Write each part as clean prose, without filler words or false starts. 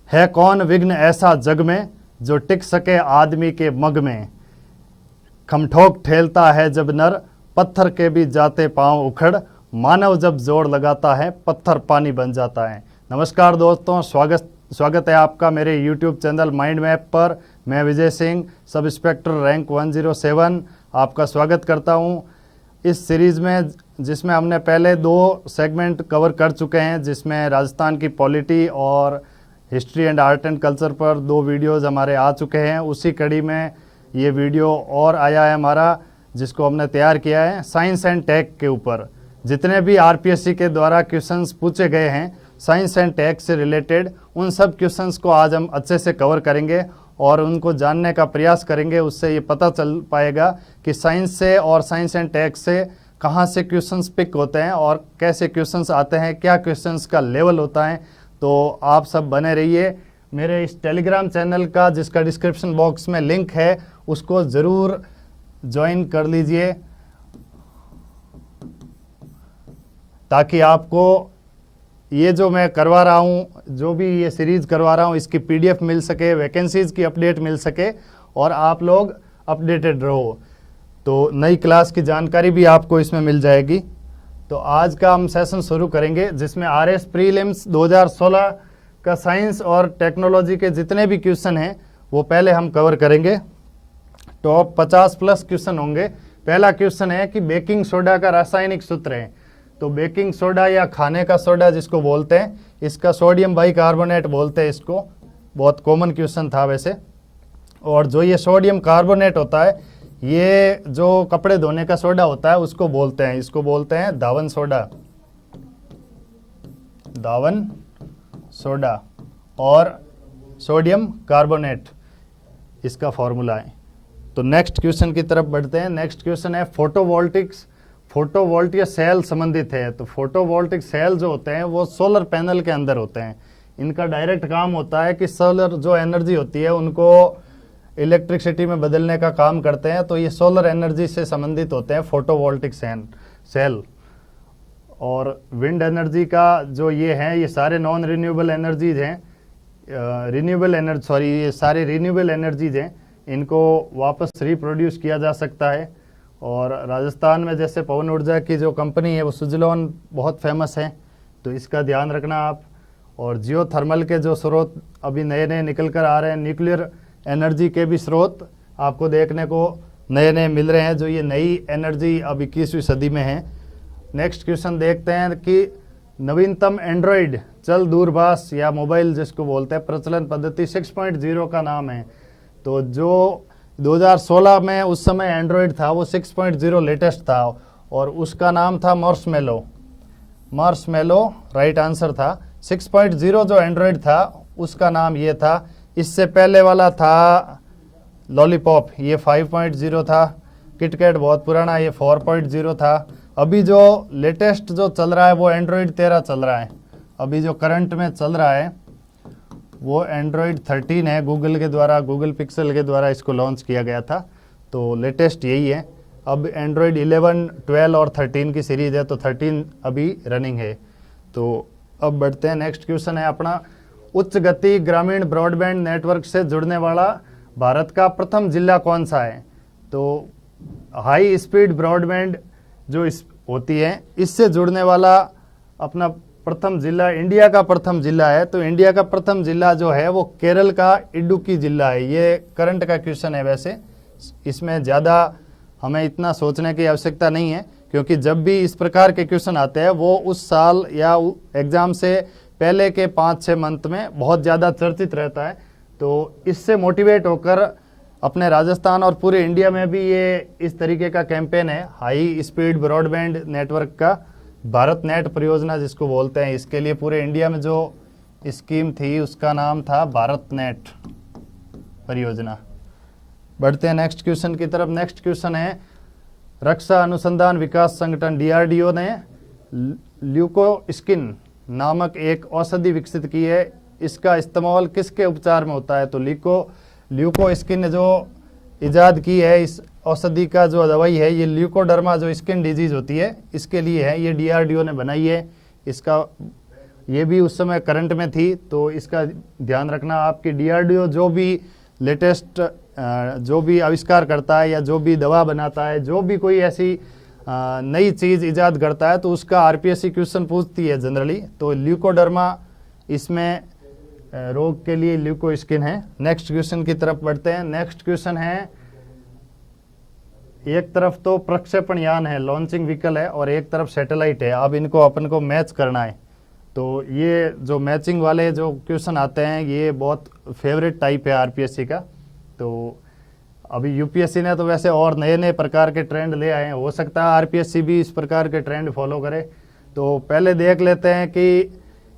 है कौन विघ्न ऐसा जग में, जो टिक सके आदमी के मग में। खमठोक ठेलता है जब नर, पत्थर के भी जाते पांव उखड़। मानव जब जोर लगाता है, पत्थर पानी बन जाता है। नमस्कार दोस्तों, स्वागत है आपका मेरे YouTube चैनल माइंड मैप पर। मैं Vijay Singh, sub inspector rank 107 आपका स्वागत करता हूं इस सीरीज़ में, जिसमें हमने पहले 2 सेगमेंट कवर कर चुके हैं, जिसमें राजस्थान की पॉलिटी और history and art and culture पर 2 वीडियोज़ हमारे आ चुके हैं। उसी कड़ी में ये वीडियो और आया है हमारा, जिसको हमने तैयार किया है साइंस एंड टेक के ऊपर। जितने भी आरपीएससी के द्वारा क्वेश्चंस पूछे गए हैं साइंस एंड टेक से रिलेटेड, उन सब क्वेश्चंस को आज हम अच्छे से कवर करेंगे और उनको जानने का प्रयास करेंगे। उससे ये पता चल पाएगा कि साइंस से और साइंस एंड टेक से कहाँ से क्वेश्चंस पिक होते हैं और कैसे क्वेश्चंस आते हैं, क्या क्वेश्चंस का लेवल होता है। तो आप सब बने रहिए। मेरे इस टेलीग्राम चैनल का, जिसका डिस्क्रिप्शन बॉक्स में लिंक है, उसको ज़रूर ज्वाइन कर लीजिए, ताकि आपको ये जो मैं करवा रहा हूँ, जो भी ये सीरीज़ करवा रहा हूँ, इसकी पीडीएफ मिल सके, वैकेंसीज़ की अपडेट मिल सके और आप लोग अपडेटेड रहो। तो नई क्लास की जानकारी भी आपको इसमें मिल जाएगी। तो आज का हम सेशन शुरू करेंगे, जिसमें आरएस प्रीलिम्स 2016 का साइंस और टेक्नोलॉजी के जितने भी क्वेश्चन हैं वो पहले हम कवर करेंगे। टॉप 50 प्लस क्वेश्चन होंगे। पहला क्वेश्चन है कि बेकिंग सोडा का रासायनिक सूत्र है। तो बेकिंग सोडा या खाने का सोडा जिसको बोलते हैं, इसका सोडियम बाइकार्बोनेट बोलते हैं इसको। बहुत कॉमन क्वेश्चन था वैसे। और जो ये सोडियम कार्बोनेट होता है, ये जो कपड़े धोने का सोडा होता है उसको बोलते हैं, इसको बोलते हैं धावन सोडा, धावन सोडा। और सोडियम कार्बोनेट इसका फॉर्मूला है। तो नेक्स्ट क्वेश्चन की तरफ बढ़ते हैं। नेक्स्ट क्वेश्चन है फोटोवोल्टिक्स। फोटोवोल्टिक सेल संबंधित है। तो फोटोवोल्टिक सेल जो होते हैं वो सोलर पैनल के अंदर होते हैं। इनका डायरेक्ट काम होता है कि सोलर जो एनर्जी होती है उनको इलेक्ट्रिसिटी में बदलने का काम करते हैं। तो ये सोलर एनर्जी से संबंधित होते हैं फोटोवोल्टिक सेल। और विंड एनर्जी का जो ये है, ये सारे नॉन रिन्यूएबल एनर्जीज हैं, ये सारे रिन्यूएबल एनर्जीज हैं। इनको वापस रिप्रोड्यूस किया जा सकता है। और राजस्थान में जैसे पवन ऊर्जा की जो कंपनी है वो सुजलॉन बहुत फेमस है, तो इसका ध्यान रखना आप। और जियो थर्मल के जो स्रोत अभी नए नए निकल कर आ रहे हैं, न्यूक्लियर एनर्जी के भी स्रोत आपको देखने को नए नए मिल रहे हैं, जो ये नई एनर्जी अब 21वीं सदी में है। नेक्स्ट क्वेश्चन देखते हैं कि नवीनतम एंड्रॉयड चल दूरभाष या मोबाइल जिसको बोलते हैं प्रचलन पद्धति 6.0 का नाम है। तो जो 2016 में उस समय एंड्रॉयड था वो 6.0 लेटेस्ट था और उसका नाम था मार्शमेलो राइट आंसर था। 6.0 जो एंड्रॉयड था उसका नाम ये था। इससे पहले वाला था लॉलीपॉप, ये 5.0 था। किटकैट बहुत पुराना, ये 4.0 था। अभी जो लेटेस्ट जो चल रहा है वो एंड्रॉयड 13 चल रहा है। अभी जो करंट में चल रहा है वो एंड्रॉयड 13 है। गूगल पिक्सल के द्वारा इसको लॉन्च किया गया था। तो लेटेस्ट यही है। अब एंड्रॉयड 11, 12 और 13 की सीरीज़ है, तो 13 अभी रनिंग है। तो अब बढ़ते हैं। नेक्स्ट क्वेश्चन है अपना, उच्च गति ग्रामीण ब्रॉडबैंड नेटवर्क से जुड़ने वाला भारत का प्रथम जिला कौन सा है। तो हाई स्पीड ब्रॉडबैंड जो होती है, इससे जुड़ने वाला अपना प्रथम जिला, इंडिया का प्रथम जिला है। तो इंडिया का प्रथम जिला जो है वो केरल का इडुक्की जिला है। ये करंट का क्वेश्चन है वैसे, इसमें ज़्यादा हमें इतना सोचने की आवश्यकता नहीं है, क्योंकि जब भी इस प्रकार के क्वेश्चन आते हैं वो उस साल या एग्ज़ाम से पहले के 5-6 मंथ में बहुत ज़्यादा चर्चित रहता है। तो इससे मोटिवेट होकर अपने राजस्थान और पूरे इंडिया में भी ये इस तरीके का कैंपेन है हाई स्पीड ब्रॉडबैंड नेटवर्क का, भारत नेट परियोजना जिसको बोलते हैं। इसके लिए पूरे इंडिया में जो स्कीम थी उसका नाम था भारत नेट परियोजना। बढ़ते हैं नेक्स्ट क्वेश्चन की तरफ। नेक्स्ट क्वेश्चन है, रक्षा अनुसंधान विकास संगठन डीआरडीओ ने ल्यूकोस्किन नामक एक औषधि विकसित की है। इसका इस्तेमाल किसके उपचार में होता है। तो ल्यूकोस्किन ने जो इजाद की है इस औषधि का जो दवाई है, ये ल्यूकोडर्मा जो स्किन डिजीज होती है इसके लिए है। ये डीआरडीओ ने बनाई है। इसका ये भी उस समय करंट में थी, तो इसका ध्यान रखना। आपकी डीआरडीओ जो भी लेटेस्ट जो भी आविष्कार करता है या जो भी दवा बनाता है, जो भी कोई ऐसी नई चीज़ इजाद करता है, तो उसका आरपीएससी क्वेश्चन पूछती है जनरली। तो ल्यूकोडर्मा इसमें रोग के लिए ल्यूको स्किन है। नेक्स्ट क्वेश्चन की तरफ बढ़ते हैं। नेक्स्ट क्वेश्चन है, एक तरफ तो प्रक्षेपण यान है, लॉन्चिंग व्हीकल है, और एक तरफ सैटेलाइट है। अब इनको अपन को मैच करना है। तो ये जो मैचिंग वाले जो क्वेश्चन आते हैं, ये बहुत फेवरेट टाइप है आरपीएससी का। तो अभी यूपीएससी ने तो वैसे और नए नए प्रकार के ट्रेंड ले आए हैं, हो सकता है आरपीएससी भी इस प्रकार के ट्रेंड फॉलो करे। तो पहले देख लेते हैं कि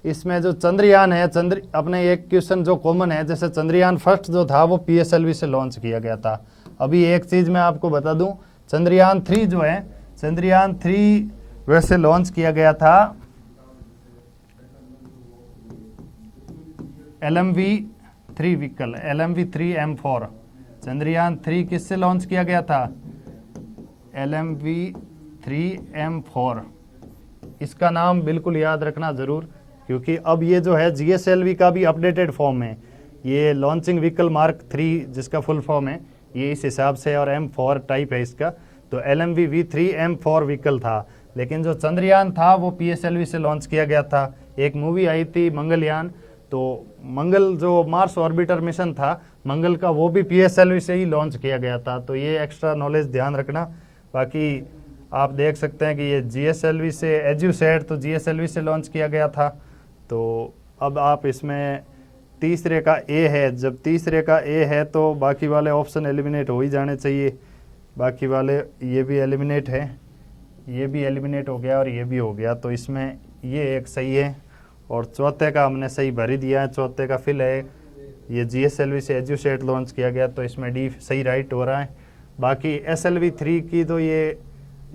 इसमें जो चंद्रयान है, अपने एक क्वेश्चन जो कॉमन है, जैसे चंद्रयान फर्स्ट जो था वो पीएसएलवी से लॉन्च किया गया था। अभी एक चीज़ मैं आपको बता दूं, चंद्रयान 3 जो है, चंद्रयान 3 वैसे लॉन्च किया गया था LMV-3 व्हीकल, LMV-3M4। चंद्रयान 3 किससे लॉन्च किया गया था? LMV-3M4। इसका नाम बिल्कुल याद रखना ज़रूर, क्योंकि अब ये जो है GSLV का भी अपडेटेड फॉर्म है। ये लॉन्चिंग व्हीकल मार्क 3 जिसका फुल फॉर्म है, ये इस हिसाब से, और M4 टाइप है इसका। तो LMV-3M4 व्हीकल था। लेकिन जो चंद्रयान था वो PSLV से लॉन्च किया गया था। एक मूवी आई थी मंगलयान, तो मंगल जो मार्स ऑर्बिटर मिशन था मंगल का, वो भी PSLV से ही लॉन्च किया गया था। तो ये एक्स्ट्रा नॉलेज ध्यान रखना। बाकी आप देख सकते हैं कि ये GSLV से, एज्यूसेट तो GSLV से लॉन्च किया गया था। तो अब आप इसमें तीसरे का ए है, जब तीसरे का ए है तो बाकी वाले ऑप्शन एलिमिनेट हो ही जाने चाहिए। बाकी वाले ये भी एलिमिनेट है, ये भी एलिमिनेट हो गया और ये भी हो गया। तो इसमें ये एक सही है, और चौथे का हमने सही भर ही दिया है। चौथे का फिल है, ये GSLV से एज्यूसेट लॉन्च किया गया, तो इसमें डी सही राइट हो रहा है। बाकी SLV-3 की तो ये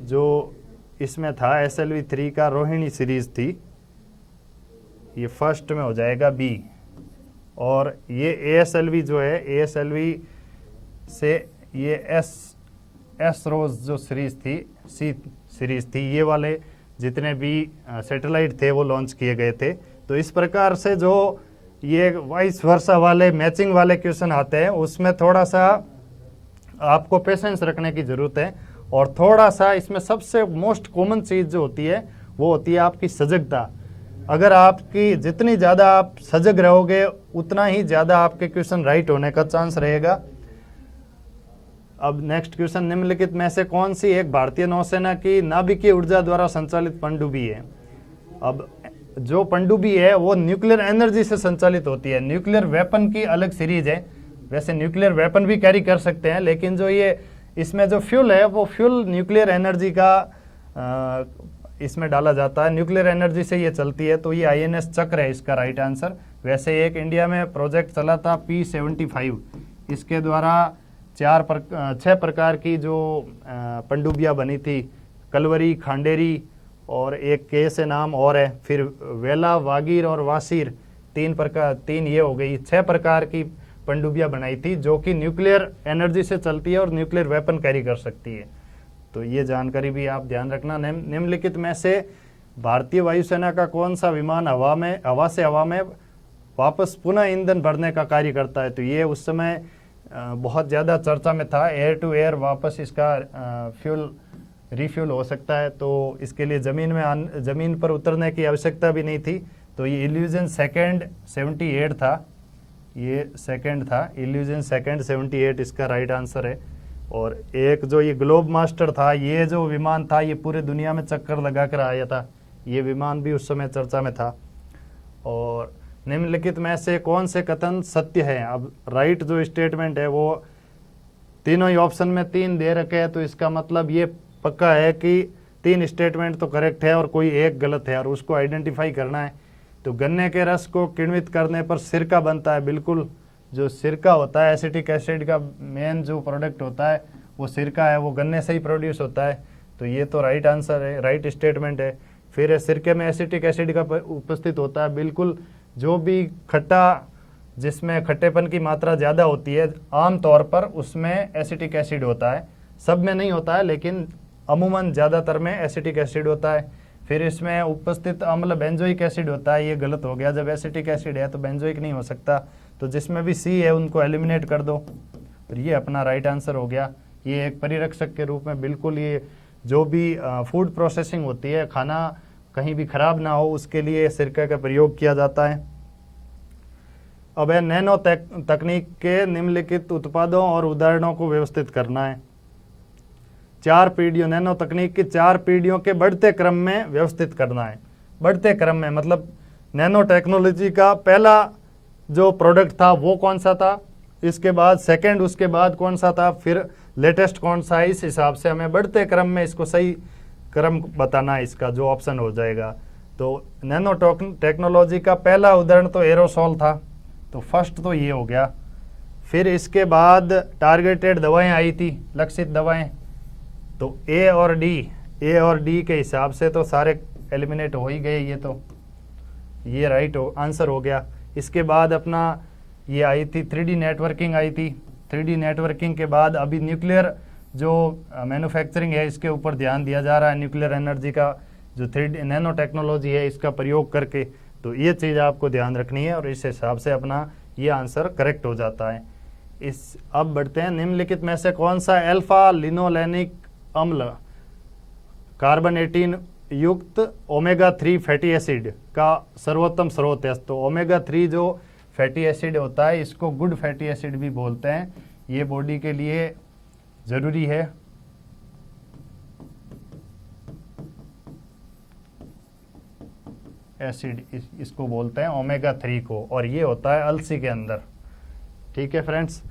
जो इसमें था, SLV-3 का रोहिणी सीरीज थी, ये फर्स्ट में हो जाएगा बी। और ये ASLV जो है, ASLV से ये एस रोज जो सीरीज थी, सी सीरीज थी, ये वाले जितने भी सैटेलाइट थे वो लॉन्च किए गए थे। तो इस प्रकार से जो ये वाइस वर्सा वाले मैचिंग वाले क्वेश्चन आते हैं, उसमें थोड़ा सा आपको पेशेंस रखने की ज़रूरत है। और थोड़ा सा इसमें सबसे मोस्ट कॉमन चीज़ जो होती है वो होती है आपकी सजगता। अगर आपकी जितनी ज़्यादा आप सजग रहोगे, उतना ही ज़्यादा आपके क्वेश्चन राइट होने का चांस रहेगा। अब नेक्स्ट क्वेश्चन, निम्नलिखित में से कौन सी एक भारतीय नौसेना की नाभिकीय ऊर्जा द्वारा संचालित पनडुब्बी है? अब जो पनडुब्बी है वो न्यूक्लियर एनर्जी से संचालित होती है। न्यूक्लियर वेपन की अलग सीरीज है। वैसे न्यूक्लियर वेपन भी कैरी कर सकते हैं, लेकिन जो ये इसमें जो फ्यूल है वो फ्यूल न्यूक्लियर एनर्जी का इसमें डाला जाता है, न्यूक्लियर एनर्जी से ये चलती है। तो ये INS चक्र है इसका राइट आंसर। वैसे एक इंडिया में प्रोजेक्ट चला था P-75, इसके द्वारा 6 प्रकार की जो पनडुब्बियाँ बनी थी, कलवरी, खांडेरी और एक के से नाम और है, फिर वेला, वागीर और वासीर, 3 ये हो गई। 6 प्रकार की पनडुब्बियाँ बनाई थी जो कि न्यूक्लियर एनर्जी से चलती है और न्यूक्लियर वेपन कैरी कर सकती है। तो ये जानकारी भी आप ध्यान रखना। निम्नलिखित में से भारतीय वायुसेना का कौन सा विमान हवा से हवा में वापस पुनः ईंधन भरने का कार्य करता है? तो ये उस समय बहुत ज़्यादा चर्चा में था। एयर टू एयर वापस इसका फ्यूल रिफ्यूल हो सकता है, तो इसके लिए ज़मीन पर उतरने की आवश्यकता भी नहीं थी। तो ये इल्यूजन सेकेंड 78 था, ये सेकेंड था, इल्यूजन सेकेंड 78 इसका राइट आंसर है। और एक जो ये ग्लोब मास्टर था, ये जो विमान था ये पूरे दुनिया में चक्कर लगा कर आया था, ये विमान भी उस समय चर्चा में था। और निम्नलिखित में से कौन से कथन सत्य है? अब राइट जो स्टेटमेंट है वो तीनों ही ऑप्शन में 3 दे रखे हैं, तो इसका मतलब ये पक्का है कि 3 स्टेटमेंट तो करेक्ट है और कोई एक गलत है, और उसको आइडेंटिफाई करना है। तो गन्ने के रस को किण्वित करने पर सिरका बनता है। बिल्कुल, जो सिरका होता है, एसिटिक एसिड का मेन जो प्रोडक्ट होता है वो सिरका है, वो गन्ने से ही प्रोड्यूस होता है। तो ये तो राइट आंसर है, राइट स्टेटमेंट है। फिर सिरके में एसिटिक एसिड का उपस्थित होता है। बिल्कुल, जो भी खट्टा, जिसमें खट्टेपन की मात्रा ज़्यादा होती है, आम तौर पर उसमें एसिटिक एसिड होता है। सब में नहीं होता है, लेकिन अमूमन ज़्यादातर में एसिटिक एसिड होता है। फिर इसमें उपस्थित अम्ल बेंजोइक एसिड होता है, ये गलत हो गया, जब एसिटिक एसिड है तो बेंजोइक नहीं हो सकता, तो जिसमें भी सी है उनको एलिमिनेट कर दो। फिर ये अपना राइट आंसर हो गया। ये एक परिरक्षक के रूप में बिल्कुल, ये जो भी फूड प्रोसेसिंग होती है, खाना कहीं भी खराब ना हो उसके लिए सिरका का प्रयोग किया जाता है। अब है नैनो तकनीक के निम्नलिखित उत्पादों और उदाहरणों को व्यवस्थित करना है। 4 पीढ़ियों, नैनो तकनीक की 4 पीढ़ियों के बढ़ते क्रम में व्यवस्थित करना है। बढ़ते क्रम में मतलब नैनो टेक्नोलॉजी का पहला जो प्रोडक्ट था वो कौन सा था, इसके बाद सेकंड, उसके बाद कौन सा था, फिर लेटेस्ट कौन सा है, इस हिसाब से हमें बढ़ते क्रम में इसको सही क्रम बताना है, इसका जो ऑप्शन हो जाएगा। तो नैनो टेक्नोलॉजी का पहला उदाहरण तो एरोसोल था, तो फर्स्ट तो ये हो गया। फिर इसके बाद टारगेटेड दवाएं आई थी, लक्षित दवाएं, तो ए और डी के हिसाब से तो सारे एलिमिनेट हो ही गए, ये राइट आंसर हो गया। इसके बाद अपना ये आई थी 3D नेटवर्किंग आई थी। 3D नेटवर्किंग के बाद अभी न्यूक्लियर जो मैन्युफैक्चरिंग है इसके ऊपर ध्यान दिया जा रहा है, न्यूक्लियर एनर्जी का जो 3D नैनो टेक्नोलॉजी है इसका प्रयोग करके, तो ये चीज़ आपको ध्यान रखनी है और इस हिसाब से अपना ये आंसर करेक्ट हो जाता है। अब बढ़ते हैं, निम्नलिखित में से कौन सा अल्फा लिनोलेनिक अम्ल कार्बन 18 युक्त ओमेगा 3 फैटी एसिड का सर्वोत्तम स्रोत है। तो ओमेगा 3 जो फैटी एसिड होता है इसको गुड फैटी एसिड भी बोलते हैं, ये बॉडी के लिए जरूरी है। एसिड इसको बोलते हैं ओमेगा 3 को, और ये होता है अलसी के अंदर। ठीक है फ्रेंड्स,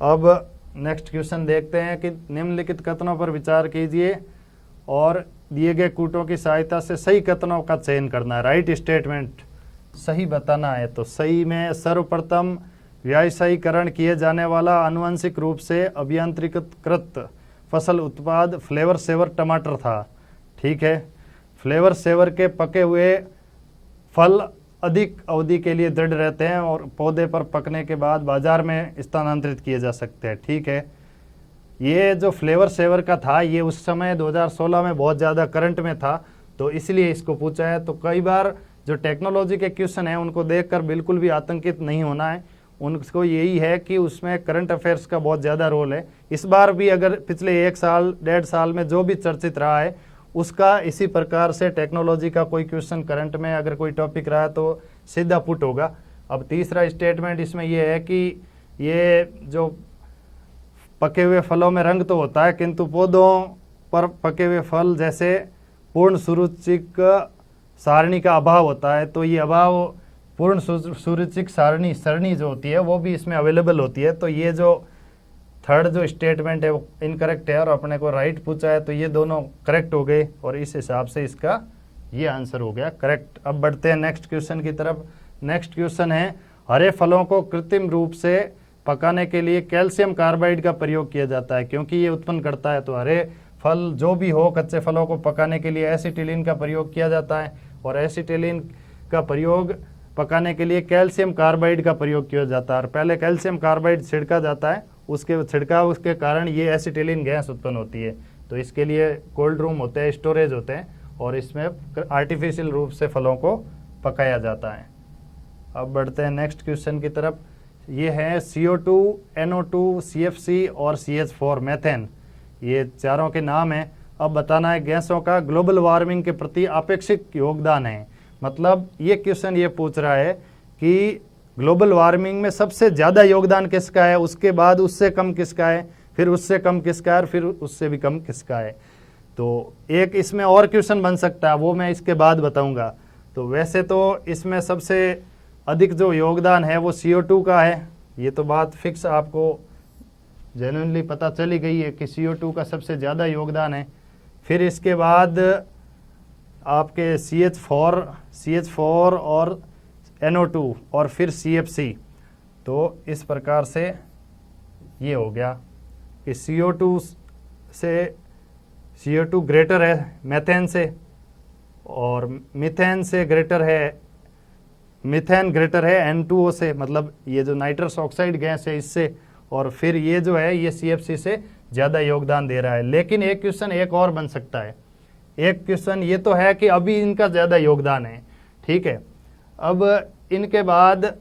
अब नेक्स्ट क्वेश्चन देखते हैं कि निम्नलिखित कथनों पर विचार कीजिए और दिए गए कूटों की सहायता से सही कथनों का चयन करना है। राइट स्टेटमेंट सही बताना है। तो सही में सर्वप्रथम व्यावसायीकरण किए जाने वाला आनुवंशिक रूप से अभियांत्रिकृत फसल उत्पाद फ्लेवर सेवर टमाटर था। ठीक है, फ्लेवर सेवर के पके हुए फल अधिक अवधि के लिए दृढ़ रहते हैं और पौधे पर पकने के बाद बाजार में स्थानांतरित किए जा सकते हैं। ठीक है, ये जो फ्लेवर सेवर का था ये उस समय 2016 में बहुत ज़्यादा करंट में था, तो इसलिए इसको पूछा है। तो कई बार जो टेक्नोलॉजी के क्वेश्चन हैं उनको देखकर बिल्कुल भी आतंकित नहीं होना है, उनको यही है कि उसमें करंट अफेयर्स का बहुत ज़्यादा रोल है। इस बार भी अगर पिछले 1 साल 1.5 साल में जो भी चर्चित रहा है उसका इसी प्रकार से टेक्नोलॉजी का कोई क्वेश्चन करंट में अगर कोई टॉपिक रहा तो सीधा पुट होगा। अब तीसरा स्टेटमेंट इसमें यह है कि ये जो पके हुए फलों में रंग तो होता है किंतु पौधों पर पके हुए फल जैसे पूर्ण सुरुचिक सारणी का अभाव होता है, तो ये अभाव पूर्ण सुरुचिक सरणी जो होती है वो भी इसमें अवेलेबल होती है। तो ये जो थर्ड जो स्टेटमेंट है वो इनकरेक्ट है और अपने को राइट पूछा है, तो ये दोनों करेक्ट हो गए और इस हिसाब से इसका ये आंसर हो गया करेक्ट। अब बढ़ते हैं नेक्स्ट क्वेश्चन की तरफ। नेक्स्ट क्वेश्चन है, हरे फलों को कृत्रिम रूप से पकाने के लिए कैल्शियम कार्बाइड का प्रयोग किया जाता है क्योंकि ये उत्पन्न करता है। तो हरे फल जो भी हो, कच्चे फलों को पकाने के लिए एसिटिलीन का प्रयोग किया जाता है और एसिटिलीन का प्रयोग पकाने के लिए कैल्शियम कार्बाइड का प्रयोग किया जाता है। और पहले कैल्शियम कार्बाइड छिड़का जाता है, उसके छिड़काव उसके कारण ये एसिटिलीन गैस उत्पन्न होती है। तो इसके लिए कोल्ड रूम होते हैं, स्टोरेज होते हैं और इसमें आर्टिफिशियल रूप से फलों को पकाया जाता है। अब बढ़ते हैं नेक्स्ट क्वेश्चन की तरफ। ये है CO2, NO2, CFC और CH4 मेथेन, ये चारों के नाम हैं। अब बताना है गैसों का ग्लोबल वार्मिंग के प्रति अपेक्षित योगदान है। मतलब ये क्वेश्चन ये पूछ रहा है कि ग्लोबल वार्मिंग में सबसे ज़्यादा योगदान किसका है, उसके बाद उससे कम किसका है, फिर उससे कम किसका है और फिर उससे भी कम किसका है। तो एक इसमें और क्वेश्चन बन सकता है, वो मैं इसके बाद बताऊंगा। तो वैसे तो इसमें सबसे अधिक जो योगदान है वो CO2 का है, ये तो बात फिक्स आपको जेन्युइनली पता चली गई है कि CO2 का सबसे ज़्यादा योगदान है। फिर इसके बाद आपके CH4 और NO2 और फिर CFC। तो इस प्रकार से ये हो गया कि CO2 ग्रेटर है मेथेन से और मीथेन ग्रेटर है N2O से, मतलब ये जो नाइट्रस ऑक्साइड गैस है इससे, और फिर ये जो है ये CFC से ज़्यादा योगदान दे रहा है। लेकिन एक क्वेश्चन एक और बन सकता है एक क्वेश्चन ये तो है कि अभी इनका ज़्यादा योगदान है, ठीक है। अब इनके बाद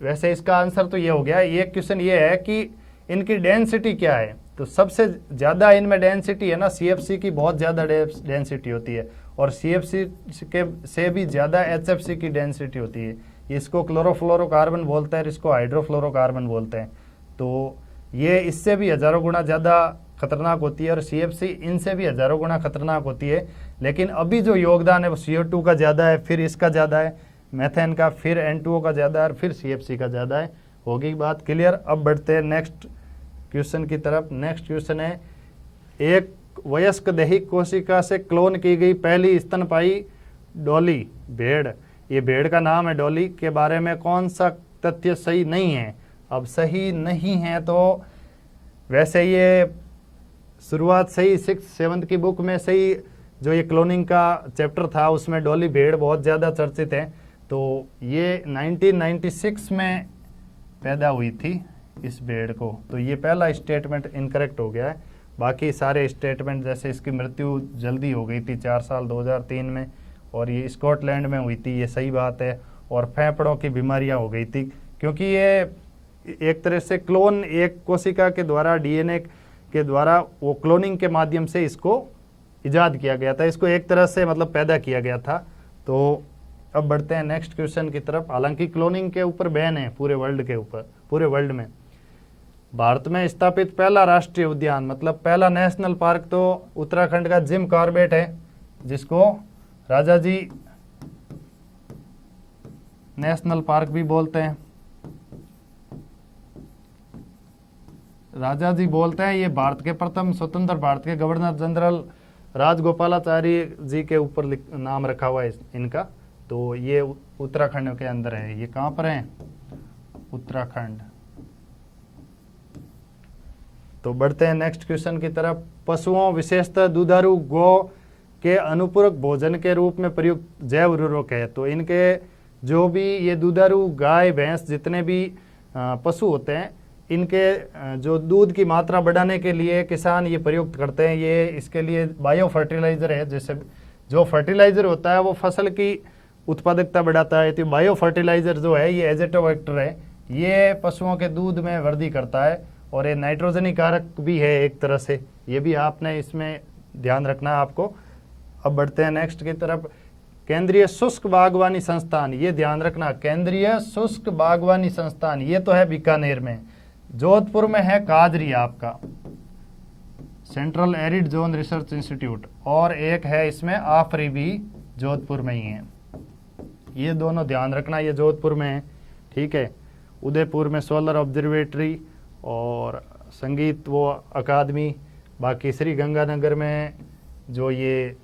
वैसे इसका आंसर तो ये हो गया। ये क्वेश्चन ये है कि इनकी डेंसिटी क्या है, तो सबसे ज़्यादा इनमें डेंसिटी है ना CFC की, बहुत ज़्यादा डेंसिटी होती है, और CFC के से भी ज़्यादा HFC की डेंसिटी होती है। इसको क्लोरोफ्लोरोकार्बन बोलते हैं, इसको हाइड्रोफ्लोरोकार्बन बोलते हैं। तो ये इससे भी हज़ारों गुना ज़्यादा खतरनाक होती है और CFC इनसे भी हज़ारों गुना खतरनाक होती है। लेकिन अभी जो योगदान है वो CO2 का ज़्यादा है, फिर इसका ज़्यादा है, मेथेन का, फिर N2O का ज़्यादा है, फिर CFC का ज़्यादा है। होगी बात क्लियर। अब बढ़ते हैं नेक्स्ट क्वेश्चन की तरफ। नेक्स्ट क्वेश्चन है, एक वयस्क दैहिक कोशिका से क्लोन की गई पहली स्तनपायी डॉली भेड़, ये भेड़ का नाम है डॉली, के बारे में कौन सा तथ्य सही नहीं है। अब सही नहीं है तो वैसे ये शुरुआत सही 6th-7th की बुक में सही जो ये क्लोनिंग का चैप्टर था उसमें डॉली भेड़ बहुत ज़्यादा चर्चित है। तो ये 1996 में पैदा हुई थी इस भेड़ को, तो ये पहला स्टेटमेंट इनकरेक्ट हो गया है। बाकी सारे स्टेटमेंट, जैसे इसकी मृत्यु जल्दी हो गई थी 4 साल 2003 में, और ये स्कॉटलैंड में हुई थी, ये सही बात है। और फेफड़ों की बीमारियां हो गई थी, क्योंकि ये एक तरह से क्लोन, एक कोशिका के द्वारा DNA के द्वारा वो क्लोनिंग के माध्यम से इसको इजाद किया गया था, इसको एक तरह से मतलब पैदा किया गया था। तो अब बढ़ते हैं नेक्स्ट क्वेश्चन की तरफ। हालांकि क्लोनिंग के ऊपर बैन है पूरे वर्ल्ड के ऊपर, पूरे वर्ल्ड में। भारत में स्थापित पहला राष्ट्रीय उद्यान, मतलब पहला नेशनल पार्क, तो उत्तराखंड का जिम कॉर्बेट है, जिसको राजाजी नेशनल पार्क भी बोलते हैं। राजाजी बोलते हैं, ये भारत के प्रथम स्वतंत्र भारत के गवर्नर जनरल राजगोपालाचारी जी के ऊपर नाम रखा हुआ है इनका। तो ये उत्तराखंड के अंदर है। ये कहाँ पर है? उत्तराखंड। तो बढ़ते हैं नेक्स्ट क्वेश्चन की तरफ। पशुओं विशेषतः दुधारू गौ के अनुपूरक भोजन के रूप में प्रयुक्त जैव उर्वरक है। तो इनके जो भी ये दुधारू गाय भैंस जितने भी पशु होते हैं, इनके जो दूध की मात्रा बढ़ाने के लिए किसान ये प्रयुक्त करते हैं। ये इसके लिए बायो फर्टिलाइजर है, जैसे जो फर्टिलाइजर होता है वो फसल की उत्पादकता बढ़ाता है। तो बायो फर्टिलाइजर जो है ये एजेटोबैक्टर है, ये पशुओं के दूध में वृद्धि करता है और ये नाइट्रोजनी कारक भी है एक तरह से। ये भी आपने इसमें ध्यान रखना है आपको। अब बढ़ते हैं नेक्स्ट की तरफ। केंद्रीय शुष्क बागवानी संस्थान, ये ध्यान रखना, केंद्रीय शुष्क बागवानी संस्थान, ये तो है बीकानेर में। जोधपुर में है काजरी आपका, central arid zone research institute, और एक है इसमें आफरी भी जोधपुर में ही है। ये दोनों ध्यान रखना, ये जोधपुर में है, ठीक है। उदयपुर में सोलर ऑब्जर्वेटरी और संगीत वो अकादमी। बाकी श्री गंगानगर में जो ये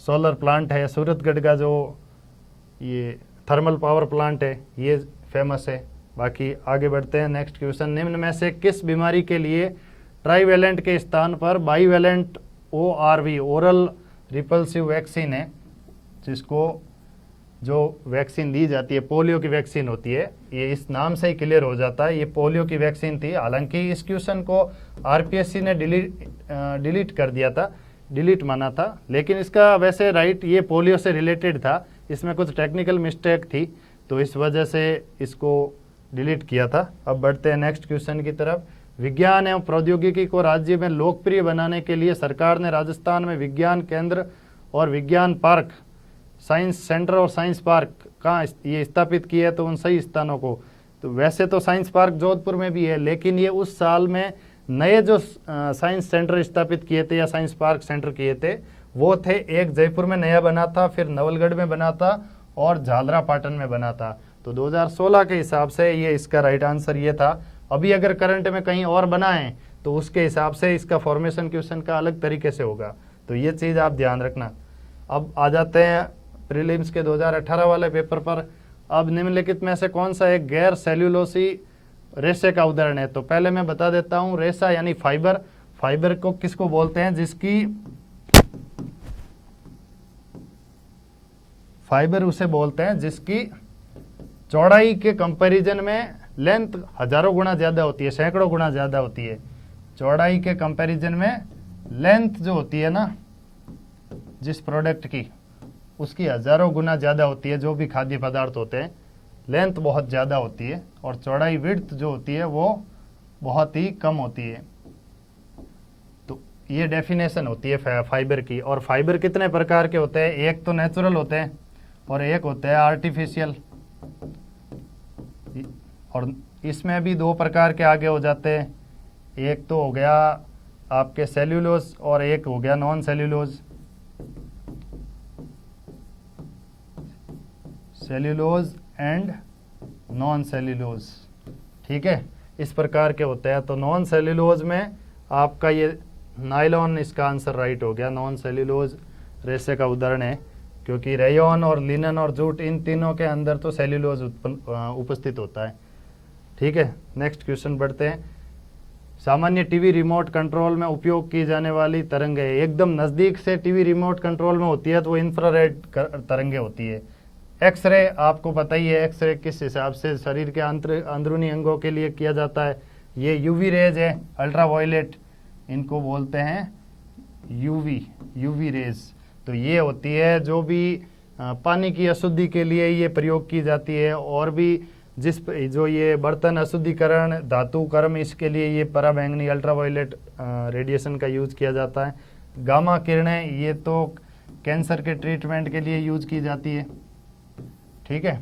सोलर प्लांट है, सूरतगढ़ का जो ये थर्मल पावर प्लांट है, ये फेमस है। बाकी आगे बढ़ते हैं नेक्स्ट क्वेश्चन। निम्न में से किस बीमारी के लिए ट्राईवेलेंट के स्थान पर bivalent ORV oral repulsive vaccine है, जिसको जो वैक्सीन दी जाती है पोलियो की वैक्सीन होती है, ये इस नाम से ही क्लियर हो जाता है, ये पोलियो की वैक्सीन थी। हालांकि इस क्वेश्चन को RPSC ने डिलीट कर दिया था, डिलीट माना था, लेकिन इसका वैसे राइट ये पोलियो से रिलेटेड था, इसमें कुछ टेक्निकल मिस्टेक थी, तो इस वजह से इसको डिलीट किया था। अब बढ़ते हैं नेक्स्ट क्वेश्चन की तरफ। विज्ञान एवं प्रौद्योगिकी को राज्य में लोकप्रिय बनाने के लिए सरकार ने राजस्थान में विज्ञान केंद्र और विज्ञान पार्क, साइंस सेंटर और साइंस पार्क कहाँ ये स्थापित किए, तो उन सही स्थानों को। तो वैसे तो साइंस पार्क जोधपुर में भी है, लेकिन ये उस साल में नए जो साइंस सेंटर स्थापित किए थे या साइंस पार्क सेंटर किए थे, वो थे, एक जयपुर में नया बना था, फिर नवलगढ़ में बना था और झालरापाटन में बना था। तो 2016 के हिसाब से ये इसका राइट आंसर ये था। अभी अगर करंट में कहीं और बना है तो उसके हिसाब से इसका फॉर्मेशन क्वेश्चन का अलग तरीके से होगा, तो ये चीज़ आप ध्यान रखना। अब आ जाते हैं प्रीलिम्स के 2018 वाले पेपर पर। अब निम्नलिखित में से कौन सा एक गैर सेल्यूलोसी रेशे का उदाहरण है? तो पहले मैं बता देता हूँ, रेशा यानी फाइबर। फाइबर को किसको बोलते हैं? जिसकी फाइबर उसे बोलते हैं जिसकी चौड़ाई के कंपैरिजन में लेंथ हजारों गुना ज़्यादा होती है, सैकड़ों गुना ज़्यादा होती है। चौड़ाई के कंपैरिजन में लेंथ जो होती है ना, जिस प्रोडक्ट की उसकी हज़ारों गुना ज़्यादा होती है, जो भी खाद्य पदार्थ होते हैं, लेंथ बहुत ज़्यादा होती है और चौड़ाई विड्थ जो होती है वो बहुत ही कम होती है। तो ये डेफिनेशन होती है फाइबर की। और फाइबर कितने प्रकार के होते हैं? एक तो नेचुरल होते हैं और एक होते हैं आर्टिफिशियल। और इसमें भी दो प्रकार के आगे हो जाते हैं, एक तो हो गया आपके सेल्यूलोज और एक हो गया non cellulose. Cellulose and non cellulose, ठीक है, इस प्रकार के होते हैं। तो नॉन सेल्यूलोज में आपका ये नायलॉन, इसका आंसर राइट हो गया। नॉन सेल्यूलोज रेशे का उदाहरण है, क्योंकि रेयॉन और लिनन और जूट इन तीनों के अंदर तो सेल्यूलोज उपस्थित होता है, ठीक है। नेक्स्ट क्वेश्चन बढ़ते हैं। सामान्य टीवी रिमोट कंट्रोल में उपयोग की जाने वाली तरंगें एकदम नज़दीक से टीवी रिमोट कंट्रोल में होती है तो वो इंफ्रारेड तरंगें होती है। एक्सरे आपको पता ही है, एक्सरे किस हिसाब से शरीर के अंदरूनी अंगों के लिए किया जाता है। ये यूवी रेज है, अल्ट्रावायलेट, इनको बोलते हैं यूवी रेज। तो ये होती है जो भी पानी की अशुद्धि के लिए ये प्रयोग की जाती है, और भी जो ये बर्तन अशुद्धिकरण, धातु कर्म, इसके लिए ये पराबैंगनी अल्ट्रावायलेट रेडिएशन का यूज किया जाता है। गामा किरणें ये तो कैंसर के ट्रीटमेंट के लिए यूज की जाती है, ठीक है।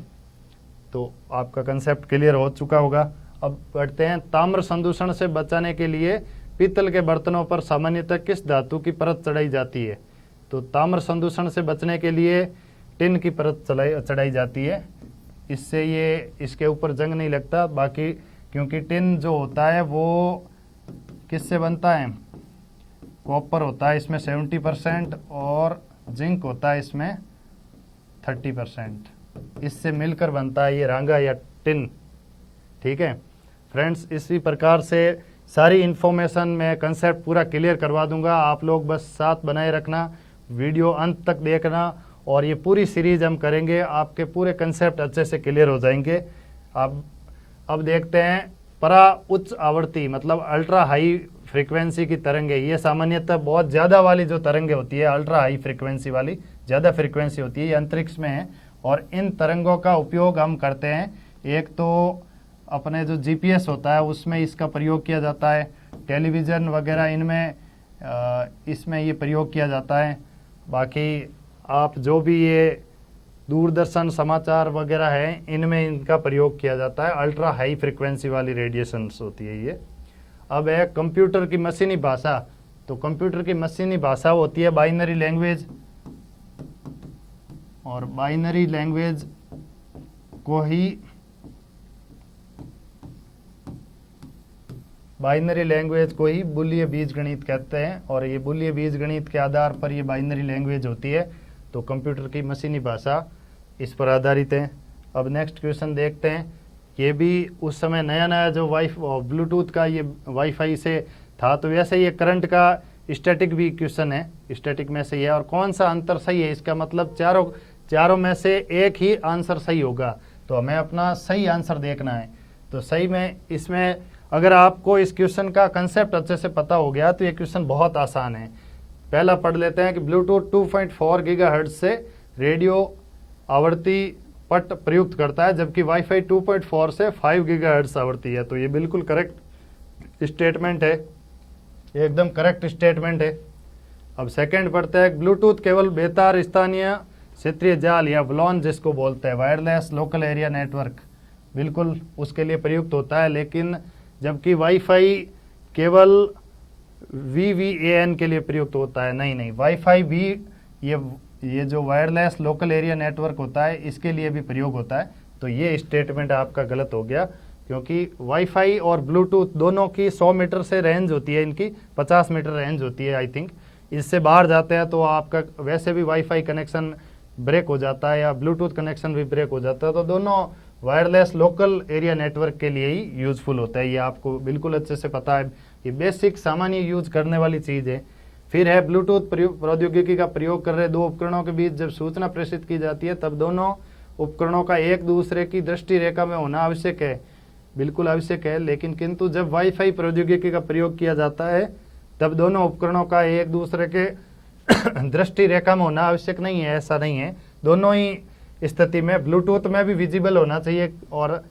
तो आपका कंसेप्ट क्लियर हो चुका होगा। अब बढ़ते हैं, ताम्र संदूषण से बचाने के लिए पीतल के बर्तनों पर सामान्यतः किस धातु की परत चढ़ाई जाती है? तो ताम्र संदूषण से बचने के लिए टिन की परत चढ़ाई जाती है। इससे ये इसके ऊपर जंग नहीं लगता। बाकी क्योंकि टिन जो होता है वो किससे बनता है? कॉपर होता है इसमें 70% और जिंक होता है इसमें 30%। इससे मिलकर बनता है ये रांगा या टिन, ठीक है फ्रेंड्स। इसी प्रकार से सारी इन्फॉर्मेशन में कंसेप्ट पूरा क्लियर करवा दूंगा। आप लोग बस साथ बनाए रखना, वीडियो अंत तक देखना, और ये पूरी सीरीज हम करेंगे, आपके पूरे कंसेप्ट अच्छे से क्लियर हो जाएंगे। अब देखते हैं परा उच्च आवृत्ति, मतलब अल्ट्रा हाई फ्रीक्वेंसी की तरंगे। ये सामान्यतः बहुत ज़्यादा वाली जो तरंगे होती है, अल्ट्रा हाई फ्रीक्वेंसी वाली, ज़्यादा फ्रीक्वेंसी होती है, ये अंतरिक्ष में है। और इन तरंगों का उपयोग हम करते हैं, एक तो अपने जो जीपीएस होता है उसमें इसका प्रयोग किया जाता है, टेलीविज़न वगैरह इनमें इसमें ये प्रयोग किया जाता है। बाकी आप जो भी ये दूरदर्शन समाचार वगैरह है इनमें इनका प्रयोग किया जाता है। अल्ट्रा हाई फ्रीक्वेंसी वाली रेडिएशंस होती है ये। अब है कंप्यूटर की मशीनी भाषा। तो कंप्यूटर की मशीनी भाषा होती है बाइनरी लैंग्वेज, और बाइनरी लैंग्वेज को ही बुलिय बीजगणित कहते हैं, और ये बुलिय बीजगणित के आधार पर ये बाइनरी लैंग्वेज होती है। तो कंप्यूटर की मशीनी भाषा इस पर आधारित है। अब नेक्स्ट क्वेश्चन देखते हैं। ये भी उस समय नया नया जो ब्लूटूथ का ये वाईफाई से था, तो वैसे ये करंट का स्टैटिक भी क्वेश्चन है, स्टैटिक में से ये। और कौन सा आंसर सही है? इसका मतलब चारों में से एक ही आंसर सही होगा, तो हमें अपना सही आंसर देखना है। तो सही में इसमें अगर आपको इस क्वेश्चन का कंसेप्ट अच्छे से पता हो गया तो ये क्वेश्चन बहुत आसान है। पहला पढ़ लेते हैं कि ब्लूटूथ 2.4 गीगाहर्ट्ज से रेडियो आवृत्ति पट प्रयुक्त करता है, जबकि वाईफाई 2.4 से 5 गीगाहर्ट्ज आवृत्ति है। तो ये बिल्कुल करेक्ट स्टेटमेंट है, एकदम करेक्ट स्टेटमेंट है। अब सेकंड पढ़ते हैं, ब्लूटूथ केवल बेतार स्थानीय क्षेत्रीय जाल या WLAN जिसको बोलते हैं, वायरलेस लोकल एरिया नेटवर्क, बिल्कुल उसके लिए प्रयुक्त होता है। लेकिन जबकि वाईफाई केवल VVAN के लिए प्रयुक्त होता है। नहीं, वाईफाई भी ये जो वायरलेस लोकल एरिया नेटवर्क होता है इसके लिए भी प्रयोग होता है। तो ये स्टेटमेंट आपका गलत हो गया, क्योंकि वाईफाई और ब्लूटूथ दोनों की 100 मीटर से रेंज होती है, इनकी 50 मीटर रेंज होती है आई थिंक। इससे बाहर जाते हैं तो आपका वैसे भी वाईफाई कनेक्शन ब्रेक हो जाता है या ब्लूटूथ कनेक्शन भी ब्रेक हो जाता है। तो दोनों वायरलेस लोकल एरिया नेटवर्क के लिए ही यूजफुल होता है, ये आपको बिल्कुल अच्छे से पता है। ये बेसिक सामान्य यूज करने वाली चीज़ है। फिर है ब्लूटूथ प्रौद्योगिकी का प्रयोग कर रहे दो उपकरणों के बीच जब सूचना प्रेषित की जाती है तब दोनों उपकरणों का एक दूसरे की दृष्टि रेखा में होना आवश्यक है, बिल्कुल आवश्यक है। लेकिन किंतु जब वाईफाई प्रौद्योगिकी का प्रयोग किया जाता है तब दोनों उपकरणों का एक दूसरे के दृष्टि रेखा में होना आवश्यक नहीं है, ऐसा नहीं है। दोनों ही स्थिति में ब्लूटूथ में भी विजिबल होना चाहिए और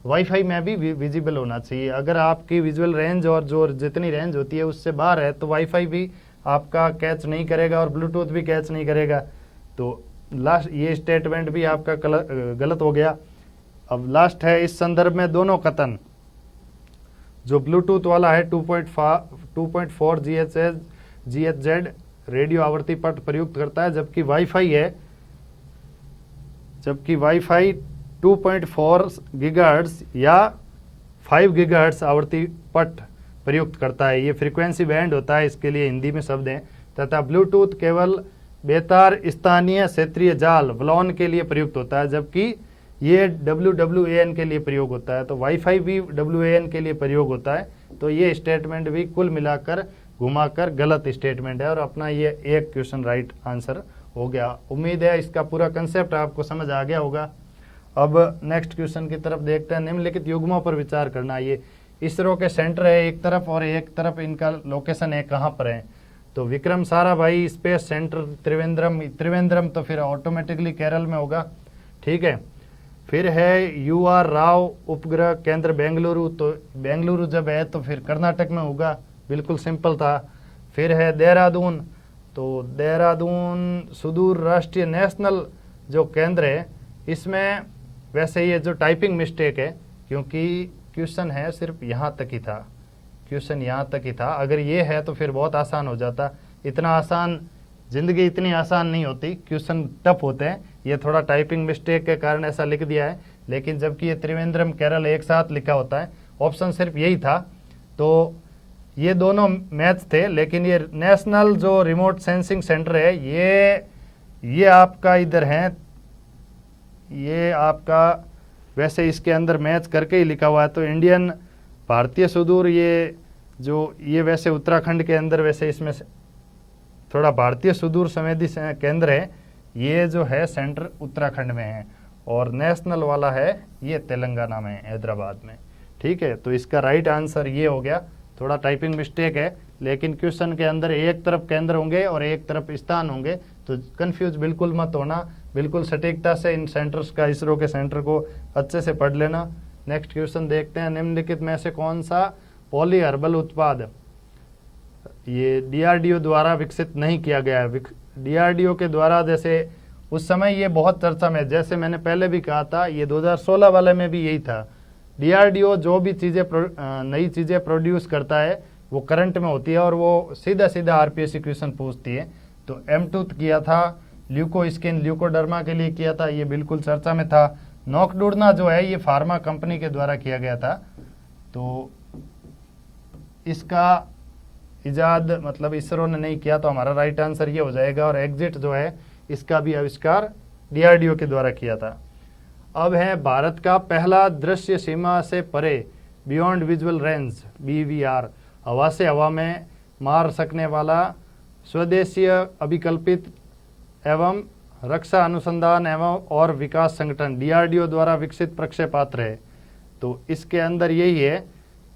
वाईफाई में भी विजिबल होना चाहिए। अगर आपकी विजुअल रेंज और जो जितनी रेंज होती है उससे बाहर है तो वाईफाई भी आपका कैच नहीं करेगा और ब्लूटूथ भी कैच नहीं करेगा। तो लास्ट ये स्टेटमेंट भी आपका गलत हो गया। अब लास्ट है, इस संदर्भ में दोनों कथन, जो ब्लूटूथ वाला है 2.4 GHz रेडियो आवर्ती पट प्रयुक्त करता है, जबकि वाईफाई 2.4 गीगाहर्ट्ज या 5 गीगाहर्ट्ज आवर्ती पट प्रयुक्त करता है। ये फ्रीक्वेंसी बैंड होता है, इसके लिए हिंदी में शब्द हैं। तथा ब्लूटूथ केवल बेतार स्थानीय क्षेत्रीय जाल WLAN के लिए प्रयुक्त होता है, जबकि ये WWAN के लिए प्रयोग होता है। तो वाईफाई भी WAN के लिए प्रयोग होता है। तो ये स्टेटमेंट भी कुल मिलाकर घुमाकर गलत स्टेटमेंट है और अपना ये एक क्वेश्चन राइट आंसर हो गया। उम्मीद है इसका पूरा कंसेप्ट आपको समझ आ गया होगा। अब नेक्स्ट क्वेश्चन की तरफ देखते हैं। निम्नलिखित युग्मों पर विचार करना। ये इसरो के सेंटर है एक तरफ और एक तरफ इनका लोकेशन है, कहाँ पर है। तो विक्रम साराभाई स्पेस सेंटर त्रिवेंद्रम तो फिर ऑटोमेटिकली केरल में होगा, ठीक है। फिर है UR राव उपग्रह केंद्र बेंगलुरु, तो बेंगलुरु जब है तो फिर कर्नाटक में होगा, बिल्कुल सिंपल था। फिर है देहरादून, तो देहरादून सुदूर राष्ट्रीय नेशनल जो केंद्र है, इसमें वैसे ये जो टाइपिंग मिस्टेक है, क्योंकि क्वेश्चन है सिर्फ यहाँ तक ही था, क्वेश्चन यहाँ तक ही था। अगर ये है तो फिर बहुत आसान हो जाता। इतना आसान, जिंदगी इतनी आसान नहीं होती, क्वेश्चन टफ होते हैं। ये थोड़ा टाइपिंग मिस्टेक के कारण ऐसा लिख दिया है, लेकिन जबकि ये त्रिवेंद्रम केरल एक साथ लिखा होता है। ऑप्शन सिर्फ यही था। तो ये दोनों मैच थे, लेकिन ये नेशनल जो रिमोट सेंसिंग सेंटर है ये आपका इधर है, ये आपका वैसे इसके अंदर मैच करके ही लिखा हुआ है। तो इंडियन भारतीय सुदूर ये वैसे उत्तराखंड के अंदर, वैसे इसमें थोड़ा भारतीय सुदूर संवेदी केंद्र है, ये जो है सेंटर उत्तराखंड में है और नेशनल वाला है ये तेलंगाना में, हैदराबाद में, ठीक है। तो इसका राइट आंसर ये हो गया। थोड़ा टाइपिंग मिस्टेक है, लेकिन क्वेश्चन के अंदर एक तरफ केंद्र होंगे और एक तरफ स्थान होंगे, तो कंफ्यूज बिल्कुल मत होना। बिल्कुल सटीकता से इन सेंटर्स का, इसरो के सेंटर को अच्छे से पढ़ लेना। नेक्स्ट क्वेश्चन देखते हैं। निम्नलिखित में से कौन सा पॉली हर्बल उत्पाद ये DRDO द्वारा विकसित नहीं किया गया है। DRDO के द्वारा, जैसे उस समय ये बहुत चर्चा में, जैसे मैंने पहले भी कहा था, ये 2016 वाले में भी यही था। DRDO जो भी नई चीज़ें प्रोड्यूस करता है वो करंट में होती है और वो सीधा RPSC क्वेश्चन पूछती है। तो M-tooth किया था, ल्यूकोस्किन ल्यूकोडर्मा के लिए किया था, ये बिल्कुल चर्चा में था। नोक्डुर्ना जो है ये फार्मा कंपनी के द्वारा किया गया था। तो इसका इजाद मतलब इसरो ने नहीं किया, तो हमारा राइट आंसर ये हो जाएगा। और एग्जिट जो है इसका भी आविष्कार DRDO के द्वारा किया था। अब है भारत का पहला दृश्य सीमा से परे बियॉन्ड विजुअल रेंज BVR हवा से हवा में मार सकने वाला स्वदेशीय अभिकल्पित एवं रक्षा अनुसंधान एवं और विकास संगठन DRDO द्वारा विकसित प्रक्षेपास्त्र है। तो इसके अंदर यही है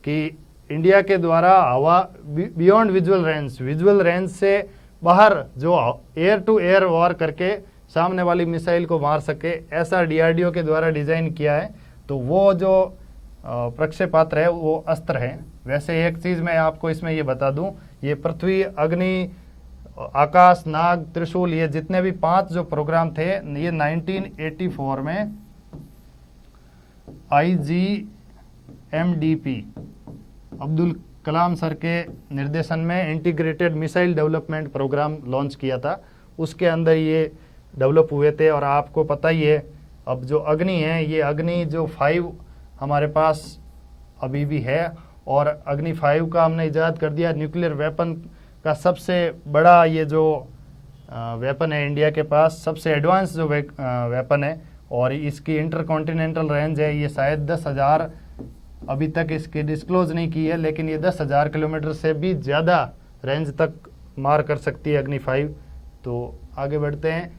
कि इंडिया के द्वारा हवा बियॉन्ड विजुअल रेंज से बाहर जो एयर टू एयर वॉर करके सामने वाली मिसाइल को मार सके, ऐसा DRDO के द्वारा डिजाइन किया है। तो वो जो प्रक्षेपास्त्र है वो अस्त्र है। वैसे एक चीज मैं आपको इसमें ये बता दूं, ये पृथ्वी, अग्नि, आकाश, नाग, त्रिशूल, ये जितने भी 5 जो प्रोग्राम थे, ये 1984 में IGMDP अब्दुल कलाम सर के निर्देशन में integrated missile development programme launch किया था। उसके अंदर ये डेवलप हुए थे। और आपको पता ही है, अब जो अग्नि है, ये अग्नि जो 5 हमारे पास अभी भी है, और अग्नि 5 का हमने इजाद कर दिया। न्यूक्लियर वेपन का सबसे बड़ा ये जो वेपन है इंडिया के पास, सबसे एडवांस जो वेपन है, और इसकी इंटरकॉन्टिनेंटल रेंज है ये शायद 10,000, अभी तक इसकी डिस्क्लोज नहीं की है, लेकिन ये 10,000 किलोमीटर से भी ज़्यादा रेंज तक मार कर सकती है अग्नि 5। तो आगे बढ़ते हैं।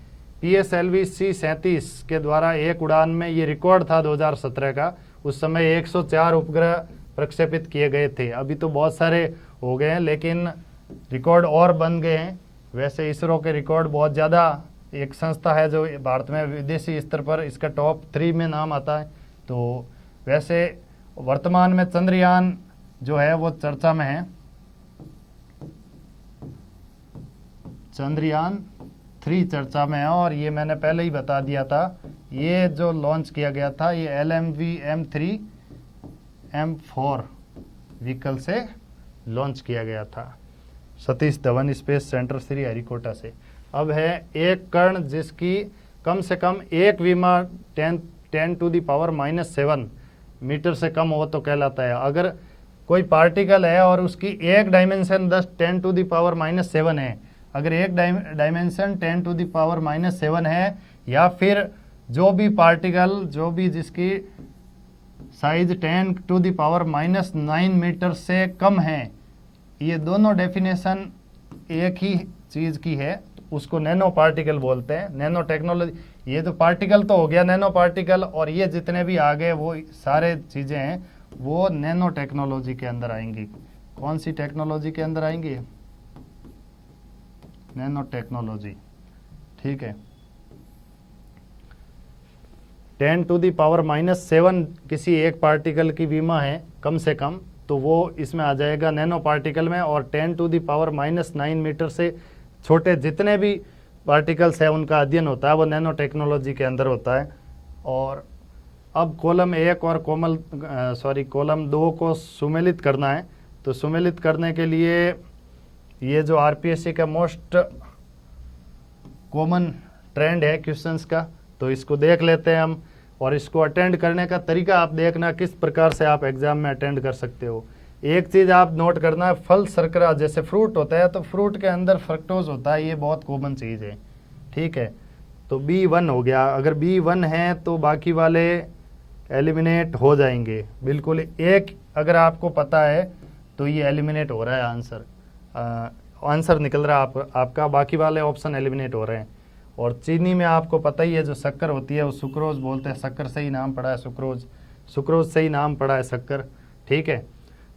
PSLV C-37 के द्वारा एक उड़ान में, ये रिकॉर्ड था 2017 का, उस समय 104 उपग्रह प्रक्षेपित किए गए थे। अभी तो बहुत सारे हो गए हैं, लेकिन रिकॉर्ड और बन गए हैं। वैसे इसरो के रिकॉर्ड बहुत ज़्यादा, एक संस्था है जो भारत में विदेशी स्तर पर इसका टॉप 3 में नाम आता है। तो वैसे वर्तमान में चंद्रयान जो है वो चर्चा में है, चंद्रयान 3 चर्चा में है, और ये मैंने पहले ही बता दिया था, ये जो लॉन्च किया गया था ये LMV-M3M4 व्हीकल से लॉन्च किया गया था सतीश धवन स्पेस सेंटर श्रीहरिकोटा से। अब है एक कण जिसकी कम से कम एक विमा 10⁻⁻7 मीटर से कम हो तो कहलाता है। अगर कोई पार्टिकल है और उसकी एक डायमेंशन 10⁻⁻7 है, अगर एक डायमेंशन 10⁻⁻7 है, या फिर जो भी पार्टिकल जो भी जिसकी साइज 10⁻⁻9 मीटर से कम है, ये दोनों डेफिनेशन एक ही चीज की है, उसको नैनो पार्टिकल बोलते हैं। नैनो टेक्नोलॉजी, ये तो पार्टिकल तो हो गया नैनो पार्टिकल, और ये जितने भी आगे वो सारे चीजें हैं वो नैनो टेक्नोलॉजी के अंदर आएंगी। कौन सी टेक्नोलॉजी के अंदर आएंगी? नैनो टेक्नोलॉजी, ठीक है। 10⁻⁻7 किसी एक पार्टिकल की विमा है कम से कम, तो वो इसमें आ जाएगा नैनो पार्टिकल में। और 10⁻⁻9 मीटर से छोटे जितने भी पार्टिकल्स हैं उनका अध्ययन होता है वो नैनो टेक्नोलॉजी के अंदर होता है। और अब कॉलम 1 और कॉलम 2 को सुमेलित करना है। तो सुमेलित करने के लिए ये जो आरपीएससी का मोस्ट कॉमन ट्रेंड है क्वेश्चंस का, तो इसको देख लेते हैं हम। और इसको अटेंड करने का तरीका आप देखना किस प्रकार से आप एग्जाम में अटेंड कर सकते हो। एक चीज़ आप नोट करना है, फल शर्करा जैसे फ्रूट होता है तो फ्रूट के अंदर फ्रक्टोज होता है, ये बहुत कॉमन चीज़ है, ठीक है। तो B1 हो गया, अगर B1 है तो बाकी वाले एलिमिनेट हो जाएंगे बिल्कुल। एक अगर आपको पता है तो ये एलिमिनेट हो रहा है, आंसर निकल रहा है आपका, बाकी वाले ऑप्शन एलिमिनेट हो रहे हैं। और चीनी में आपको पता ही है जो शक्कर होती है वो सुक्रोज बोलते हैं, शक्कर से ही नाम पड़ा है सुक्रोज से ही नाम पड़ा है शक्कर, ठीक है।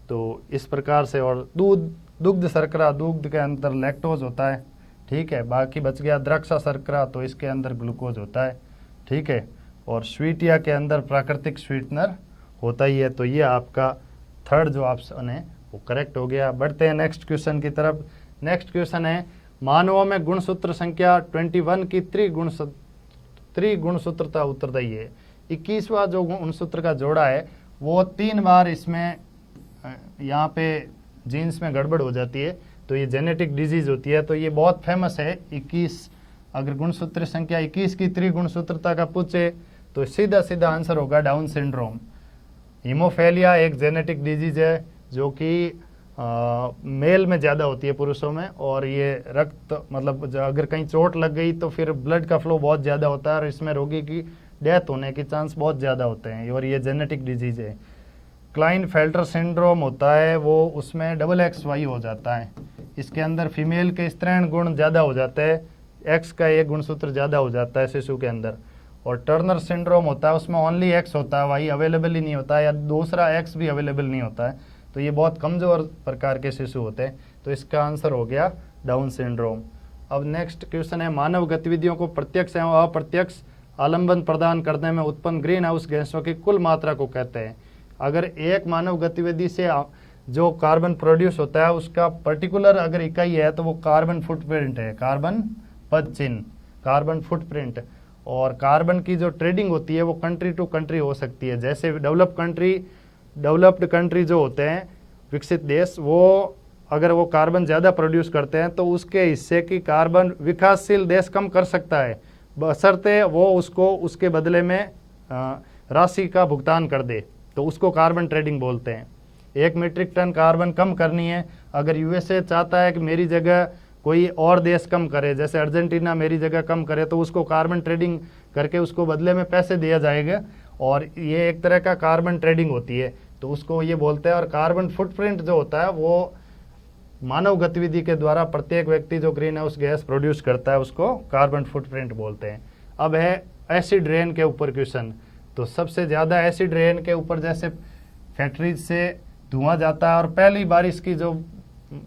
तो इस प्रकार से, और दुग्ध शर्करा, दुग्ध के अंदर लैक्टोज होता है, ठीक है। बाकी बच गया द्राक्षा शर्करा, तो इसके अंदर ग्लूकोज होता है, ठीक है। और स्वीटिया के अंदर प्राकृतिक स्वीटनर होता ही है। तो ये आपका थर्ड जो ऑप्शन है वो करेक्ट हो गया। बढ़ते हैं नेक्स्ट क्वेश्चन की तरफ। नेक्स्ट क्वेश्चन है मानवों में गुणसूत्र संख्या 21 की त्रिगुणसूत्रता उत्तरदायी है। 21वां जो गुणसूत्र का जोड़ा है वो 3 बार इसमें यहाँ पे जीन्स में गड़बड़ हो जाती है, तो ये जेनेटिक डिजीज होती है। तो ये बहुत फेमस है 21, अगर गुणसूत्र संख्या 21 की त्रिगुणसूत्रता का पूछे तो सीधा सीधा आंसर होगा डाउन सिंड्रोम। हीमोफेलिया एक जेनेटिक डिजीज है जो कि मेल में ज़्यादा होती है पुरुषों में, और ये रक्त मतलब अगर कहीं चोट लग गई तो फिर ब्लड का फ्लो बहुत ज़्यादा होता है और इसमें रोगी की डेथ होने के चांस बहुत ज़्यादा होते हैं, और ये जेनेटिक डिजीज है। क्लाइनफेल्टर सिंड्रोम होता है वो उसमें XXY हो जाता है, इसके अंदर फीमेल के स्त्रीण गुण ज़्यादा हो जाते हैं, एक्स का एक गुणसूत्र ज़्यादा हो जाता है शिशु के अंदर। और टर्नर सिंड्रोम होता है उसमें ओनली एक्स होता है, वाई अवेलेबल ही नहीं होता है, या दूसरा एक्स भी अवेलेबल नहीं होता है, तो ये बहुत कमज़ोर प्रकार के शिशु होते हैं। तो इसका आंसर हो गया डाउन सिंड्रोम। अब नेक्स्ट क्वेश्चन है मानव गतिविधियों को प्रत्यक्ष एवं अप्रत्यक्ष आलम्बन प्रदान करने में उत्पन्न ग्रीन हाउस गैसों की कुल मात्रा को कहते हैं। अगर एक मानव गतिविधि से जो कार्बन प्रोड्यूस होता है उसका पर्टिकुलर अगर इकाई है तो वो कार्बन फुटप्रिंट है, कार्बन पद चिन्ह, कार्बन फुटप्रिंट। और कार्बन की जो ट्रेडिंग होती है वो कंट्री टू कंट्री हो सकती है, जैसे डेवलप्ड कंट्री जो होते हैं विकसित देश, वो अगर वो कार्बन ज़्यादा प्रोड्यूस करते हैं तो उसके हिस्से की कार्बन विकासशील देश कम कर सकता है, बशर्ते वो उसको उसके बदले में राशि का भुगतान कर दे, तो उसको कार्बन ट्रेडिंग बोलते हैं। 1 मीट्रिक टन कार्बन कम करनी है, अगर यूएसए चाहता है कि मेरी जगह कोई और देश कम करे, जैसे अर्जेंटीना मेरी जगह कम करे, तो उसको कार्बन ट्रेडिंग करके उसको बदले में पैसे दिया जाएगा, और ये एक तरह का कार्बन ट्रेडिंग होती है, तो उसको ये बोलते हैं। और कार्बन फुटप्रिंट जो होता है वो मानव गतिविधि के द्वारा प्रत्येक व्यक्ति जो ग्रीन हाउस गैस प्रोड्यूस करता है उसको कार्बन फुटप्रिंट बोलते हैं। अब है एसिड रेन के ऊपर क्वेश्चन। तो सबसे ज़्यादा एसिड रेन के ऊपर, जैसे फैक्ट्रीज से धुआं जाता है और पहली बारिश की जो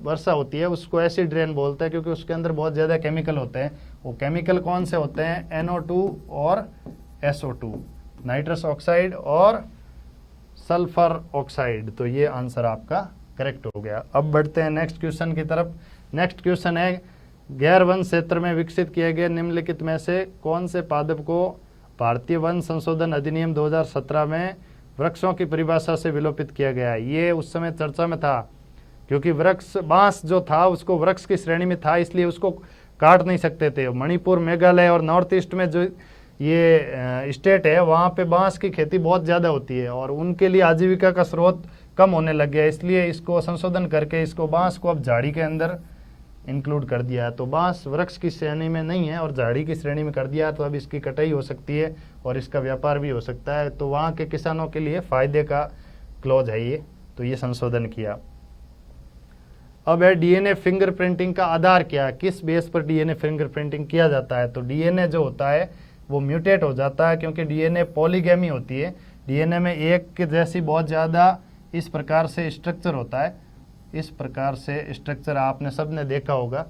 वर्षा होती है उसको एसिड रेन बोलते हैं, क्योंकि उसके अंदर बहुत ज़्यादा केमिकल होते हैं। वो केमिकल कौन से होते हैं? NO2 और SO2, नाइट्रस ऑक्साइड और सल्फर ऑक्साइड। तो ये आंसर आपका करेक्ट हो गया। अब बढ़ते हैं नेक्स्ट क्वेश्चन की तरफ। नेक्स्ट क्वेश्चन है, गैर वन क्षेत्र में विकसित किए गए निम्नलिखित में से कौन से पादप को भारतीय वन संशोधन अधिनियम 2017 में वृक्षों की परिभाषा से विलोपित किया गया है? ये उस समय चर्चा में था, क्योंकि वृक्ष बांस जो था उसको वृक्ष की श्रेणी में था, इसलिए उसको काट नहीं सकते थे। मणिपुर, मेघालय और नॉर्थ ईस्ट में जो ये स्टेट है वहाँ पे बांस की खेती बहुत ज़्यादा होती है और उनके लिए आजीविका का स्रोत कम होने लग गया, इसलिए इसको संशोधन करके इसको बांस को अब झाड़ी के अंदर इंक्लूड कर दिया है। तो बांस वृक्ष की श्रेणी में नहीं है और झाड़ी की श्रेणी में कर दिया है, तो अब इसकी कटाई हो सकती है और इसका व्यापार भी हो सकता है। तो वहाँ के किसानों के लिए फायदे का क्लॉज है ये, तो ये संशोधन किया। अब है डीएनए फिंगरप्रिंटिंग का आधार क्या है? किस बेस पर डीएनए फिंगरप्रिंटिंग किया जाता है? तो डीएनए जो होता है वो म्यूटेट हो जाता है, क्योंकि डीएनए पॉलीगैमी होती है। डीएनए में एक के जैसी बहुत ज़्यादा इस प्रकार से स्ट्रक्चर होता है। इस प्रकार से स्ट्रक्चर आपने सबने देखा होगा।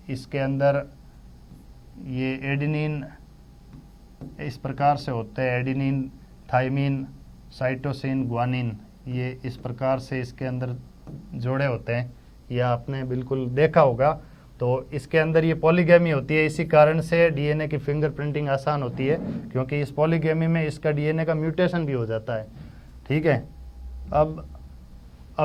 इसके अंदर ये एडेनिन इस प्रकार से होते हैं, एडेनिन, थाइमिन, साइटोसिन, ग्वानिन, ये इस प्रकार से इसके अंदर जोड़े होते हैं, ये आपने बिल्कुल देखा होगा। तो इसके अंदर ये पॉलीगैमी होती है, इसी कारण से डीएनए की फिंगरप्रिंटिंग आसान होती है, क्योंकि इस पॉलीगैमी में इसका डीएनए का म्यूटेशन भी हो जाता है। ठीक है। अब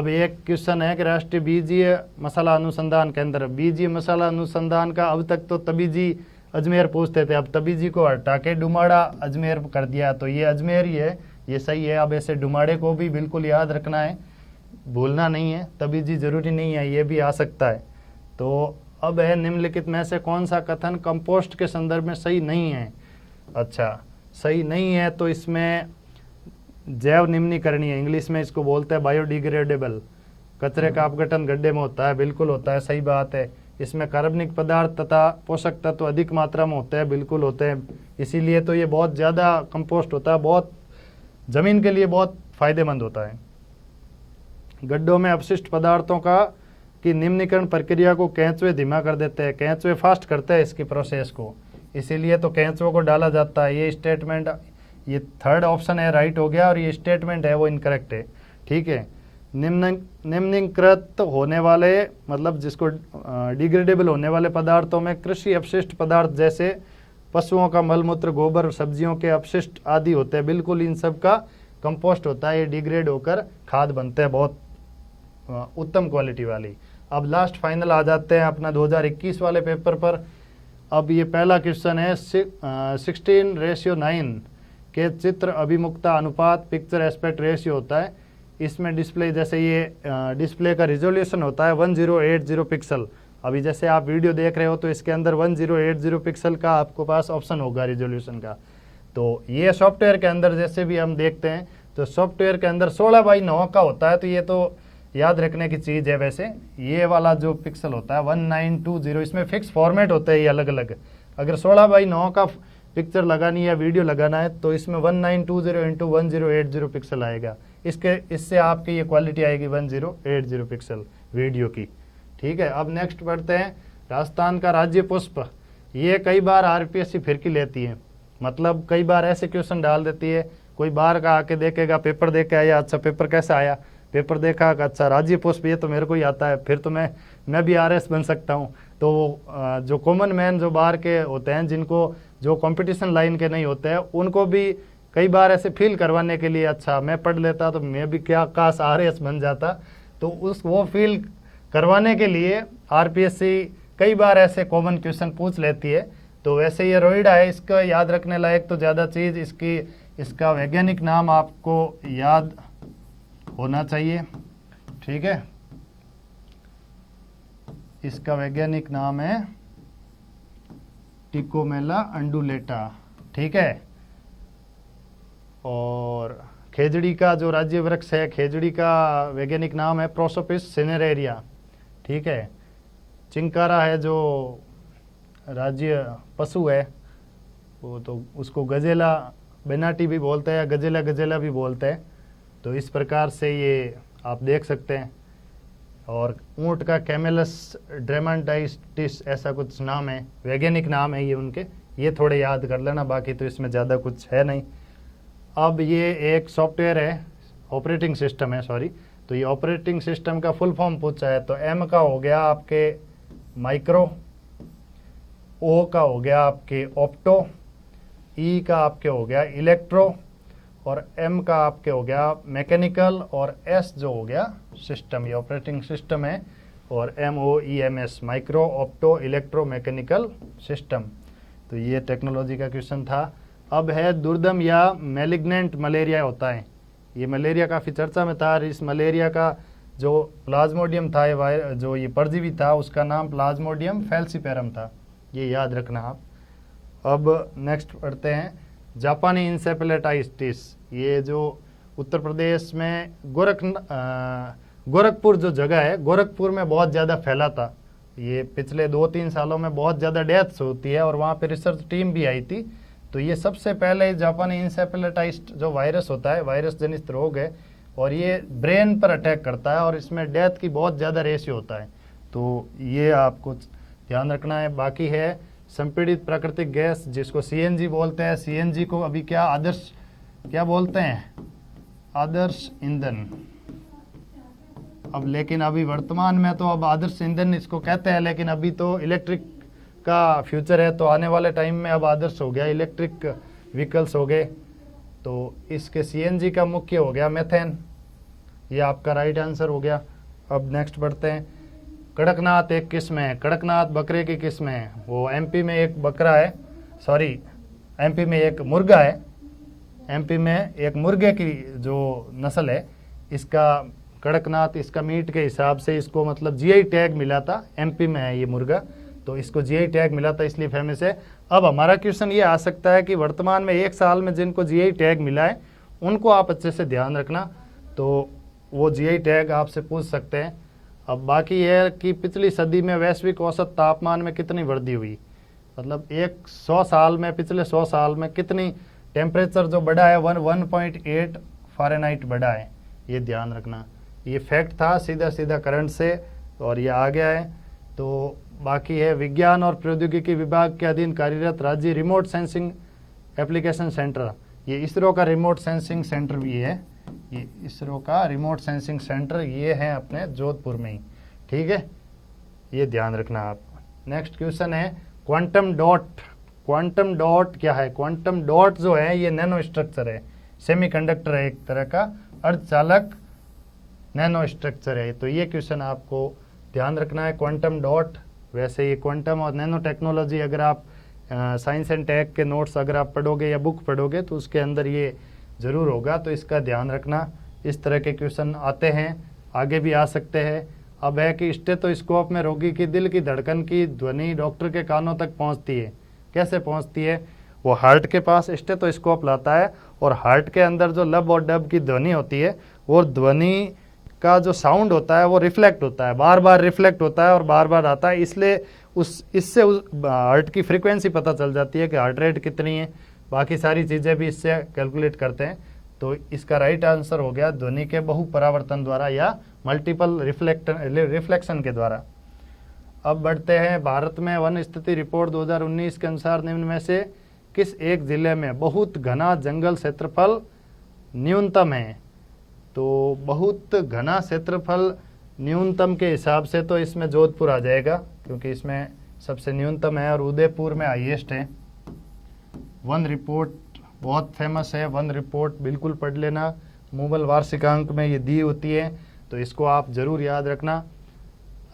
एक क्वेश्चन है कि राष्ट्रीय बीजीय मसाला अनुसंधान केंद्र, बीजीय मसाला अनुसंधान का अब तक तो तबीजी अजमेर पूछते थे, अब तबीजी को हटा के डुमाड़ा अजमेर कर दिया, तो ये अजमेर ही है, ये सही है। अब ऐसे डुमाड़े को भी बिल्कुल याद रखना है, भूलना नहीं है, तबीजी जरूरी नहीं है, ये भी आ सकता है। तो अब है निम्नलिखित में से कौन सा कथन कंपोस्ट के संदर्भ में सही नहीं है? अच्छा, सही नहीं है तो इसमें जैव निम्नीकरणीय, इंग्लिश में इसको बोलते हैं बायोडिग्रेडेबल, कचरे का अपघटन गड्ढे में होता है, बिल्कुल होता है, सही बात है। इसमें कार्बनिक पदार्थ तथा पोषक तत्व अधिक मात्रा में होते हैं, बिल्कुल होते हैं, इसीलिए तो ये बहुत ज़्यादा कंपोस्ट होता है, बहुत ज़मीन के लिए बहुत फायदेमंद होता है। गड्ढों में अपशिष्ट पदार्थों की निम्नीकरण प्रक्रिया को केंचुए धीमा कर देते हैं, केंचुए फास्ट करते हैं इसकी प्रोसेस को, इसीलिए तो केंचुओं को डाला जाता है। ये स्टेटमेंट, ये थर्ड ऑप्शन है राइट हो गया, और ये स्टेटमेंट है वो इनकरेक्ट है। ठीक है। निम्नीकृत होने वाले मतलब जिसको डिग्रेडेबल होने वाले पदार्थों में कृषि अपशिष्ट पदार्थ जैसे पशुओं का मलमूत्र, गोबर, सब्जियों के अपशिष्ट आदि होते हैं, बिल्कुल इन सब का कंपोस्ट होता है, ये डिग्रेड होकर खाद बनते हैं, बहुत उत्तम क्वालिटी वाली। अब लास्ट फाइनल आ जाते हैं अपना 2021 वाले पेपर पर। अब ये पहला क्वेश्चन है 16:9 के चित्र अभिमुखता अनुपात, पिक्चर एस्पेक्ट रेशियो होता है। इसमें डिस्प्ले, जैसे ये डिस्प्ले का रिजोल्यूशन होता है 1080 पिक्सल। अभी जैसे आप वीडियो देख रहे हो तो इसके अंदर 1080 पिक्सल का आपको पास ऑप्शन होगा रिजोल्यूशन का। तो ये सॉफ्टवेयर के अंदर जैसे भी हम देखते हैं तो सॉफ्टवेयर के अंदर 16:9 का होता है, तो ये तो याद रखने की चीज़ है। वैसे ये वाला जो पिक्सल होता है 1920, इसमें फिक्स फॉर्मेट होते हैं ये अलग अलग। अगर 16:9 का पिक्चर लगानी या वीडियो लगाना है तो इसमें 1920 × 1080 पिक्सल आएगा, इससे आपकी ये क्वालिटी आएगी 1080 पिक्सल वीडियो की। ठीक है। अब नेक्स्ट बढ़ते हैं, राजस्थान का राज्य पुष्प। ये कई बार आरपीएससी फिरकी लेती है, मतलब कई बार ऐसे क्वेश्चन डाल देती है, कोई बाहर का आके देखेगा, पेपर देख के आया, अच्छा पेपर कैसा आया, पेपर देखा, अच्छा राज्य पुष्प ये तो मेरे को ही आता है, फिर तो मैं भी आरएस बन सकता हूँ। तो जो कॉमन मैन जो बाहर के होते हैं, जिनको जो कंपटीशन लाइन के नहीं होते हैं, उनको भी कई बार ऐसे फील करवाने के लिए, अच्छा मैं पढ़ लेता तो मैं भी क्या काश आरएस बन जाता, तो वो फील करवाने के लिए आरपीएससी कई बार ऐसे कॉमन क्वेश्चन पूछ लेती है। तो वैसे ये रोइडा है, इसका याद रखने लायक तो ज़्यादा चीज़ इसका वैज्ञानिक नाम आपको याद होना चाहिए। ठीक है। इसका वैज्ञानिक नाम है टिकोमेला अंडुलेटा। ठीक है। और खेजड़ी का जो राज्य वृक्ष है, खेजड़ी का वैज्ञानिक नाम है प्रोसोपिस सिनेरेरिया। ठीक है। चिंकारा है जो राज्य पशु है, वो तो उसको गजेला बेनाटी भी बोलते हैं, गजेला भी बोलते हैं। तो इस प्रकार से ये आप देख सकते हैं। और ऊँट का कैमेलस ड्रेमेंटाइटिस ऐसा कुछ नाम है, वैज्ञानिक नाम है ये उनके, ये थोड़े याद कर लेना, बाकी तो इसमें ज़्यादा कुछ है नहीं। अब ये एक सॉफ्टवेयर है, ऑपरेटिंग सिस्टम है, सॉरी, तो ये ऑपरेटिंग सिस्टम का फुल फॉर्म पूछा है, तो एम का हो गया आपके माइक्रो, ओ का हो गया आपके ऑप्टो, ई का आपके हो गया इलेक्ट्रो, और एम का आपके हो गया मैकेनिकल, और एस जो हो गया सिस्टम, ये ऑपरेटिंग सिस्टम है, और MOEMS micro, opto, electro, mechanical system. तो ये टेक्नोलॉजी का क्वेश्चन था। अब है दुर्दम या मैलिग्नेंट मलेरिया होता है, ये मलेरिया काफ़ी चर्चा में था, और इस मलेरिया का जो प्लाज्मोडियम था, ये जो ये परजीवी था, उसका नाम प्लाज्मोडियम फैल्सीपेरम था, ये याद रखना आप। अब नेक्स्ट पढ़ते हैं जापानी इंसेफेलाइटिस, ये जो उत्तर प्रदेश में गोरखपुर जो जगह है, गोरखपुर में बहुत ज़्यादा फैला था, ये पिछले 2-3 सालों में बहुत ज़्यादा डेथ्स होती है, और वहाँ पे रिसर्च टीम भी आई थी। तो ये सबसे पहले जापानी इंसेफेलाइटिस जो वायरस होता है, वायरस जनित रोग है, और ये ब्रेन पर अटैक करता है, और इसमें डेथ की बहुत ज़्यादा रेशियो होता है, तो ये आपको ध्यान रखना है। बाकी है संपीड़ित प्राकृतिक गैस जिसको CNG बोलते हैं, CNG को अभी क्या आदर्श क्या बोलते हैं, आदर्श ईंधन। अब लेकिन अभी वर्तमान में तो अब आदर्श ईंधन इसको कहते हैं, लेकिन अभी तो इलेक्ट्रिक का फ्यूचर है, तो आने वाले टाइम में अब आदर्श हो गया, इलेक्ट्रिक व्हीकल्स हो गए। तो इसके CNG का मुख्य हो गया मेथेन, ये आपका राइट आंसर हो गया। अब नेक्स्ट बढ़ते हैं, कड़कनाथ एक किस्म है, कड़कनाथ बकरे की किस्म है, वो MP में एक बकरा है, सॉरी MP में एक मुर्गा है, MP में एक मुर्गे की जो नस्ल है, इसका कड़कनाथ, इसका मीट के हिसाब से इसको मतलब GI टैग मिला था, MP में है ये मुर्गा, तो इसको GI टैग मिला था, इसलिए फेमस है। अब हमारा क्वेश्चन ये आ सकता है कि वर्तमान में 1 साल में जिनको GI टैग मिला है उनको आप अच्छे से ध्यान रखना, तो वो GI टैग आपसे पूछ सकते हैं। अब बाकी है कि पिछली सदी में वैश्विक औसत तापमान में कितनी वृद्धि हुई, मतलब 100 साल में, पिछले 100 साल में कितनी टेम्परेचर जो बढ़ा है, 1.8 फ़ारेनहाइट बढ़ा है, ये ध्यान रखना। ये फैक्ट था सीधा सीधा करंट से, और ये आ गया है। तो बाकी है विज्ञान और प्रौद्योगिकी विभाग के अधीन कार्यरत राज्य रिमोट सेंसिंग एप्लीकेशन सेंटर, ये इसरो का रिमोट सेंसिंग सेंटर भी है, ये इसरो का रिमोट सेंसिंग सेंटर ये है अपने जोधपुर में ही, ठीक है, ये ध्यान रखना आप। नेक्स्ट क्वेश्चन है क्वांटम डॉट, क्वांटम डॉट क्या है, क्वांटम डॉट जो है ये नैनो स्ट्रक्चर है, सेमीकंडक्टर है, एक तरह का अर्धचालक नैनो स्ट्रक्चर है, तो ये क्वेश्चन आपको ध्यान रखना है, क्वांटम डॉट। वैसे ये क्वांटम और नैनो टेक्नोलॉजी अगर आप साइंस एंड टेक के नोट्स अगर आप पढ़ोगे या बुक पढ़ोगे तो उसके अंदर ये ज़रूर होगा, तो इसका ध्यान रखना। इस तरह के क्वेश्चन आते हैं, आगे भी आ सकते हैं। अब है कि स्टेथोस्कोप में रोगी की दिल की धड़कन की ध्वनि डॉक्टर के कानों तक पहुंचती है, कैसे पहुंचती है, वो हार्ट के पास स्टेथोस्कोप लाता है, और हार्ट के अंदर जो लब और डब की ध्वनि होती है, वो ध्वनि का जो साउंड होता है वो रिफ्लेक्ट होता है, बार बार रिफ्लेक्ट होता है और बार बार आता है, इसलिए इससे हार्ट की फ्रीक्वेंसी पता चल जाती है कि हार्ट रेट कितनी है, बाकी सारी चीज़ें भी इससे कैलकुलेट करते हैं। तो इसका राइट आंसर हो गया ध्वनि के बहुपरावर्तन द्वारा या मल्टीपल रिफ्लेक्शन के द्वारा। अब बढ़ते हैं, भारत में वन स्थिति रिपोर्ट 2019 के अनुसार निम्न में से किस एक जिले में बहुत घना जंगल क्षेत्रफल न्यूनतम है, तो बहुत घना क्षेत्रफल न्यूनतम के हिसाब से तो इसमें जोधपुर आ जाएगा, क्योंकि इसमें सबसे न्यूनतम है, और उदयपुर में हाईएस्ट है। वन रिपोर्ट बहुत फेमस है, वन रिपोर्ट बिल्कुल पढ़ लेना, मूवल वार्षिकांक में ये दी होती है, तो इसको आप जरूर याद रखना।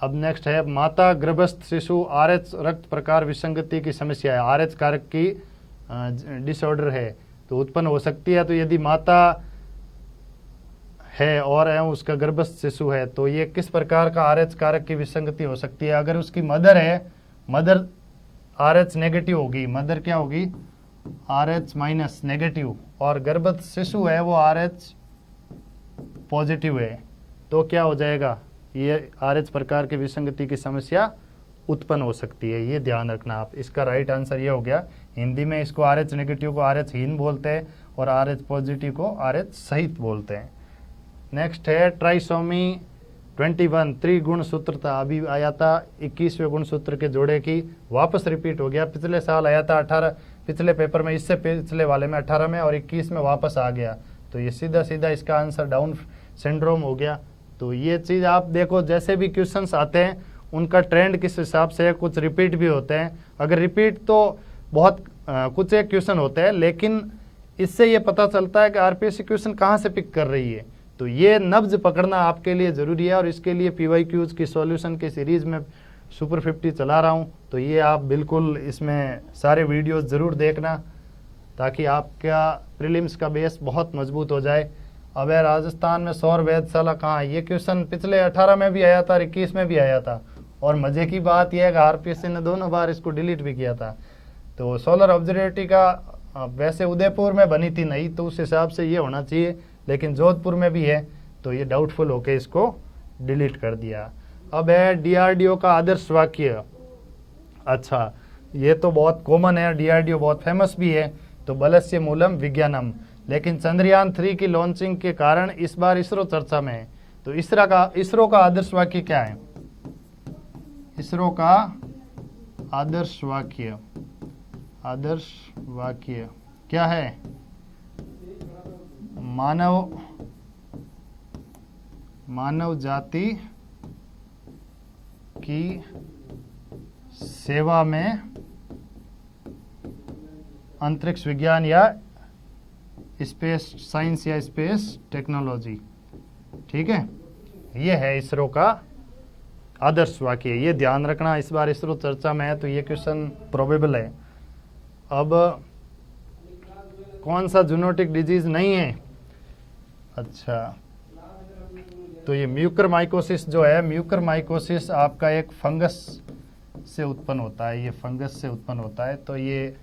अब नेक्स्ट है माता गर्भस्थ शिशु RH रक्त प्रकार विसंगति की समस्या है, RH कारक की डिसऑर्डर है तो उत्पन्न हो सकती है। तो यदि माता है और उसका गर्भस्थ शिशु है तो ये किस प्रकार का RH कारक की विसंगति हो सकती है। अगर उसकी मदर है, मदर RH नेगेटिव होगी, मदर क्या होगी RH माइनस नेगेटिव, और गर्भस्थ शिशु है वो RH पॉजिटिव है, तो क्या हो जाएगा, ये RH प्रकार की विसंगति की समस्या उत्पन्न हो सकती है, ये ध्यान रखना आप। इसका राइट आंसर ये हो गया। हिंदी में इसको RH नेगेटिव को RH हीन बोलते हैं और RH पॉजिटिव को RH सहित बोलते हैं। नेक्स्ट है ट्राइसोमी 21 त्रिगुण सूत्र था, अभी आया था 21वें गुण सूत्र के जोड़े की, वापस रिपीट हो गया। पिछले साल आया था 18 पिछले पेपर में, इससे पिछले वाले में 18 में और 21 में वापस आ गया। तो ये सीधा सीधा इसका आंसर डाउन सिंड्रोम हो गया। तो ये चीज़ आप देखो, जैसे भी क्वेश्चंस आते हैं उनका ट्रेंड किस हिसाब से है, कुछ रिपीट भी होते हैं। अगर रिपीट तो बहुत कुछ एक क्वेश्चन होते हैं, लेकिन इससे ये पता चलता है कि आरपीएससी क्वेश्चन कहाँ से पिक कर रही है। तो ये नब्ज पकड़ना आपके लिए ज़रूरी है, और इसके लिए PYQs की सॉल्यूशन की सीरीज़ में सुपर 50 चला रहा हूँ। तो ये आप बिल्कुल इसमें सारे वीडियोस ज़रूर देखना, ताकि आपका प्रीलिम्स का बेस बहुत मजबूत हो जाए। अब है राजस्थान में सौर वेधशाला कहाँ है, ये क्वेश्चन पिछले 18 में भी आया था और 21 में भी आया था। और मज़े की बात यह है कि आरपीएससी ने दोनों बार इसको डिलीट भी किया था। तो सोलर ऑब्जर्वेटरी का वैसे उदयपुर में बनी थी नहीं, तो उस हिसाब से ये होना चाहिए, लेकिन जोधपुर में भी है, तो ये डाउटफुल होके इसको डिलीट कर दिया। अब है DRDO का आदर्श वाक्य। अच्छा, ये तो बहुत कॉमन है, DRDO बहुत फेमस भी है। तो बलस्य मूलम विज्ञानम, लेकिन चंद्रयान 3 की लॉन्चिंग के कारण इस बार इसरो चर्चा में है। तो इसरो का आदर्श वाक्य क्या है? इसरो का आदर्श वाक्य क्या है? मानव जाति की सेवा में अंतरिक्ष विज्ञान या स्पेस साइंस या स्पेस टेक्नोलॉजी। ठीक है, ये है इसरो का आदर्श वाक्य। ये ध्यान रखना, इस बार इसरो चर्चा में है, तो ये क्वेश्चन प्रोबेबल है। अब कौन सा जूनोटिक डिजीज नहीं है? अच्छा, तो ये म्यूकरमाइकोसिस जो है, म्यूकरमाइकोसिस आपका एक फंगस से उत्पन्न होता है, ये फंगस से उत्पन्न होता है। तो ये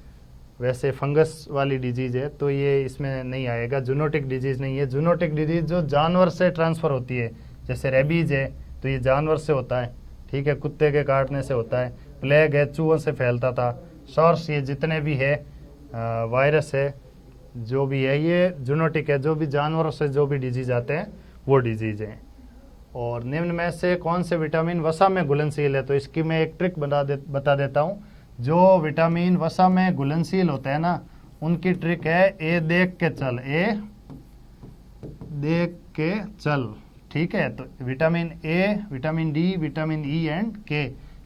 वैसे फंगस वाली डिजीज है, तो ये इसमें नहीं आएगा, जूनोटिक डिजीज नहीं है। जूनोटिक डिजीज जो जानवर से ट्रांसफर होती है, जैसे रेबीज है, तो ये जानवर से होता है। ठीक है, कुत्ते के काटने से होता है। प्लेग है, चूहों से फैलता था। सॉर्स, ये जितने भी है वायरस है, जो भी है, ये जूनोटिक है। जो भी जानवरों से जो भी डिजीज आते हैं वो डिजीज हैं। और निम्न में से कौन से विटामिन वसा में घुलनशील है? तो इसकी मैं एक ट्रिक बता देता हूँ। जो विटामिन वसा में घुलनशील होते हैं ना, उनकी ट्रिक है ए देख के चल, ए देख के चल। ठीक है, तो vitamin A, vitamin D, vitamin E and के,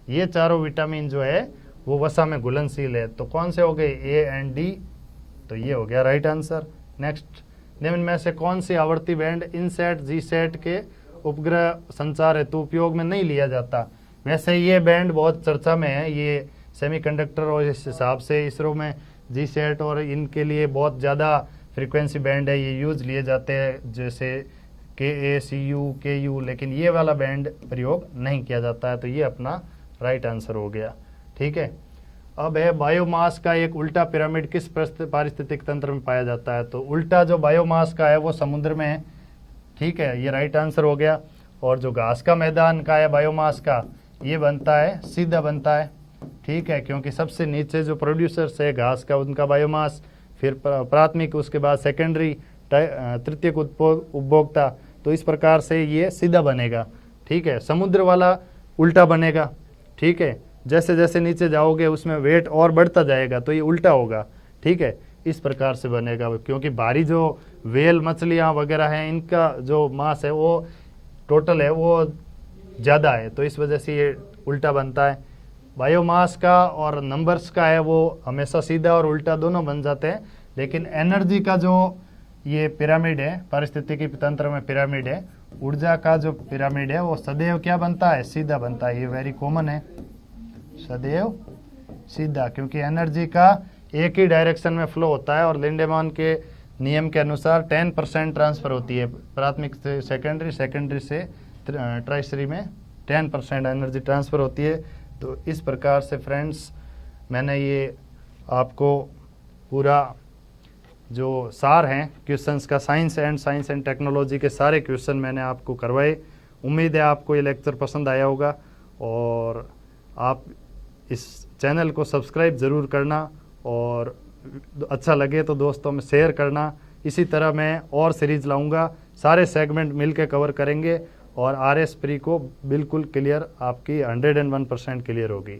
ये चारों विटामिन जो है वो वसा में घुलनशील है। तो कौन से हो गए? A and D. तो ये हो गया राइट आंसर। नेक्स्ट, निम्न में से कौन सी आवर्ती बैंड इनसैट जीसैट के उपग्रह संचार हेतु उपयोग में नहीं लिया जाता? वैसे ये बैंड बहुत चर्चा में है, ये सेमीकंडक्टर, और इस हिसाब से इसरो में जीसैट और इनके लिए बहुत ज़्यादा फ्रीक्वेंसी बैंड है, ये यूज लिए जाते हैं, जैसे KA, CU, KU, लेकिन ये वाला बैंड प्रयोग नहीं किया जाता है। तो ये अपना राइट आंसर हो गया। ठीक है, अब है बायोमास का एक उल्टा पिरामिड किस पारिस्थितिक तंत्र में पाया जाता है? तो उल्टा जो बायोमास का है वो समुद्र में है। ठीक है, ये राइट आंसर हो गया। और जो घास का मैदान का है बायोमास का, ये बनता है सीधा बनता है। ठीक है, क्योंकि सबसे नीचे जो प्रोड्यूसर्स है घास का, उनका बायोमास, फिर प्राथमिक, उसके बाद सेकेंडरी, तृतीयक उपभोक्ता। तो इस प्रकार से ये सीधा बनेगा। ठीक है, समुद्र वाला उल्टा बनेगा। ठीक है, जैसे जैसे नीचे जाओगे उसमें वेट और बढ़ता जाएगा, तो ये उल्टा होगा। ठीक है, इस प्रकार से बनेगा, क्योंकि भारी जो वेल मछलियाँ वगैरह हैं, इनका जो मास है वो टोटल है वो ज़्यादा है, तो इस वजह से ये उल्टा बनता है। बायोमास का और नंबर्स का है वो हमेशा सीधा और उल्टा दोनों बन जाते हैं, लेकिन एनर्जी का जो ये पिरामिड है, पारिस्थितिकी तंत्र में पिरामिड है, ऊर्जा का जो पिरामिड है वो सदैव क्या बनता है? सीधा बनता है। ये वेरी कॉमन है, सदैव सीधा, क्योंकि एनर्जी का एक ही डायरेक्शन में फ्लो होता है, और लिंडेमान के नियम के अनुसार 10% ट्रांसफ़र होती है, प्राथमिक से सेकेंडरी, सेकेंडरी से ट्राइसरी में 10% एनर्जी ट्रांसफ़र होती है। तो इस प्रकार से फ्रेंड्स, मैंने ये आपको पूरा जो सार हैं क्वेश्चंस का, साइंस एंड टेक्नोलॉजी के सारे क्वेश्चन मैंने आपको करवाए। उम्मीद है आपको ये लेक्चर पसंद आया होगा, और आप इस चैनल को सब्सक्राइब ज़रूर करना, और अच्छा लगे तो दोस्तों में शेयर करना। इसी तरह मैं और सीरीज़ लाऊंगा, सारे सेगमेंट मिल के कवर करेंगे, और RS प्री को बिल्कुल क्लियर आपकी 101% क्लियर होगी।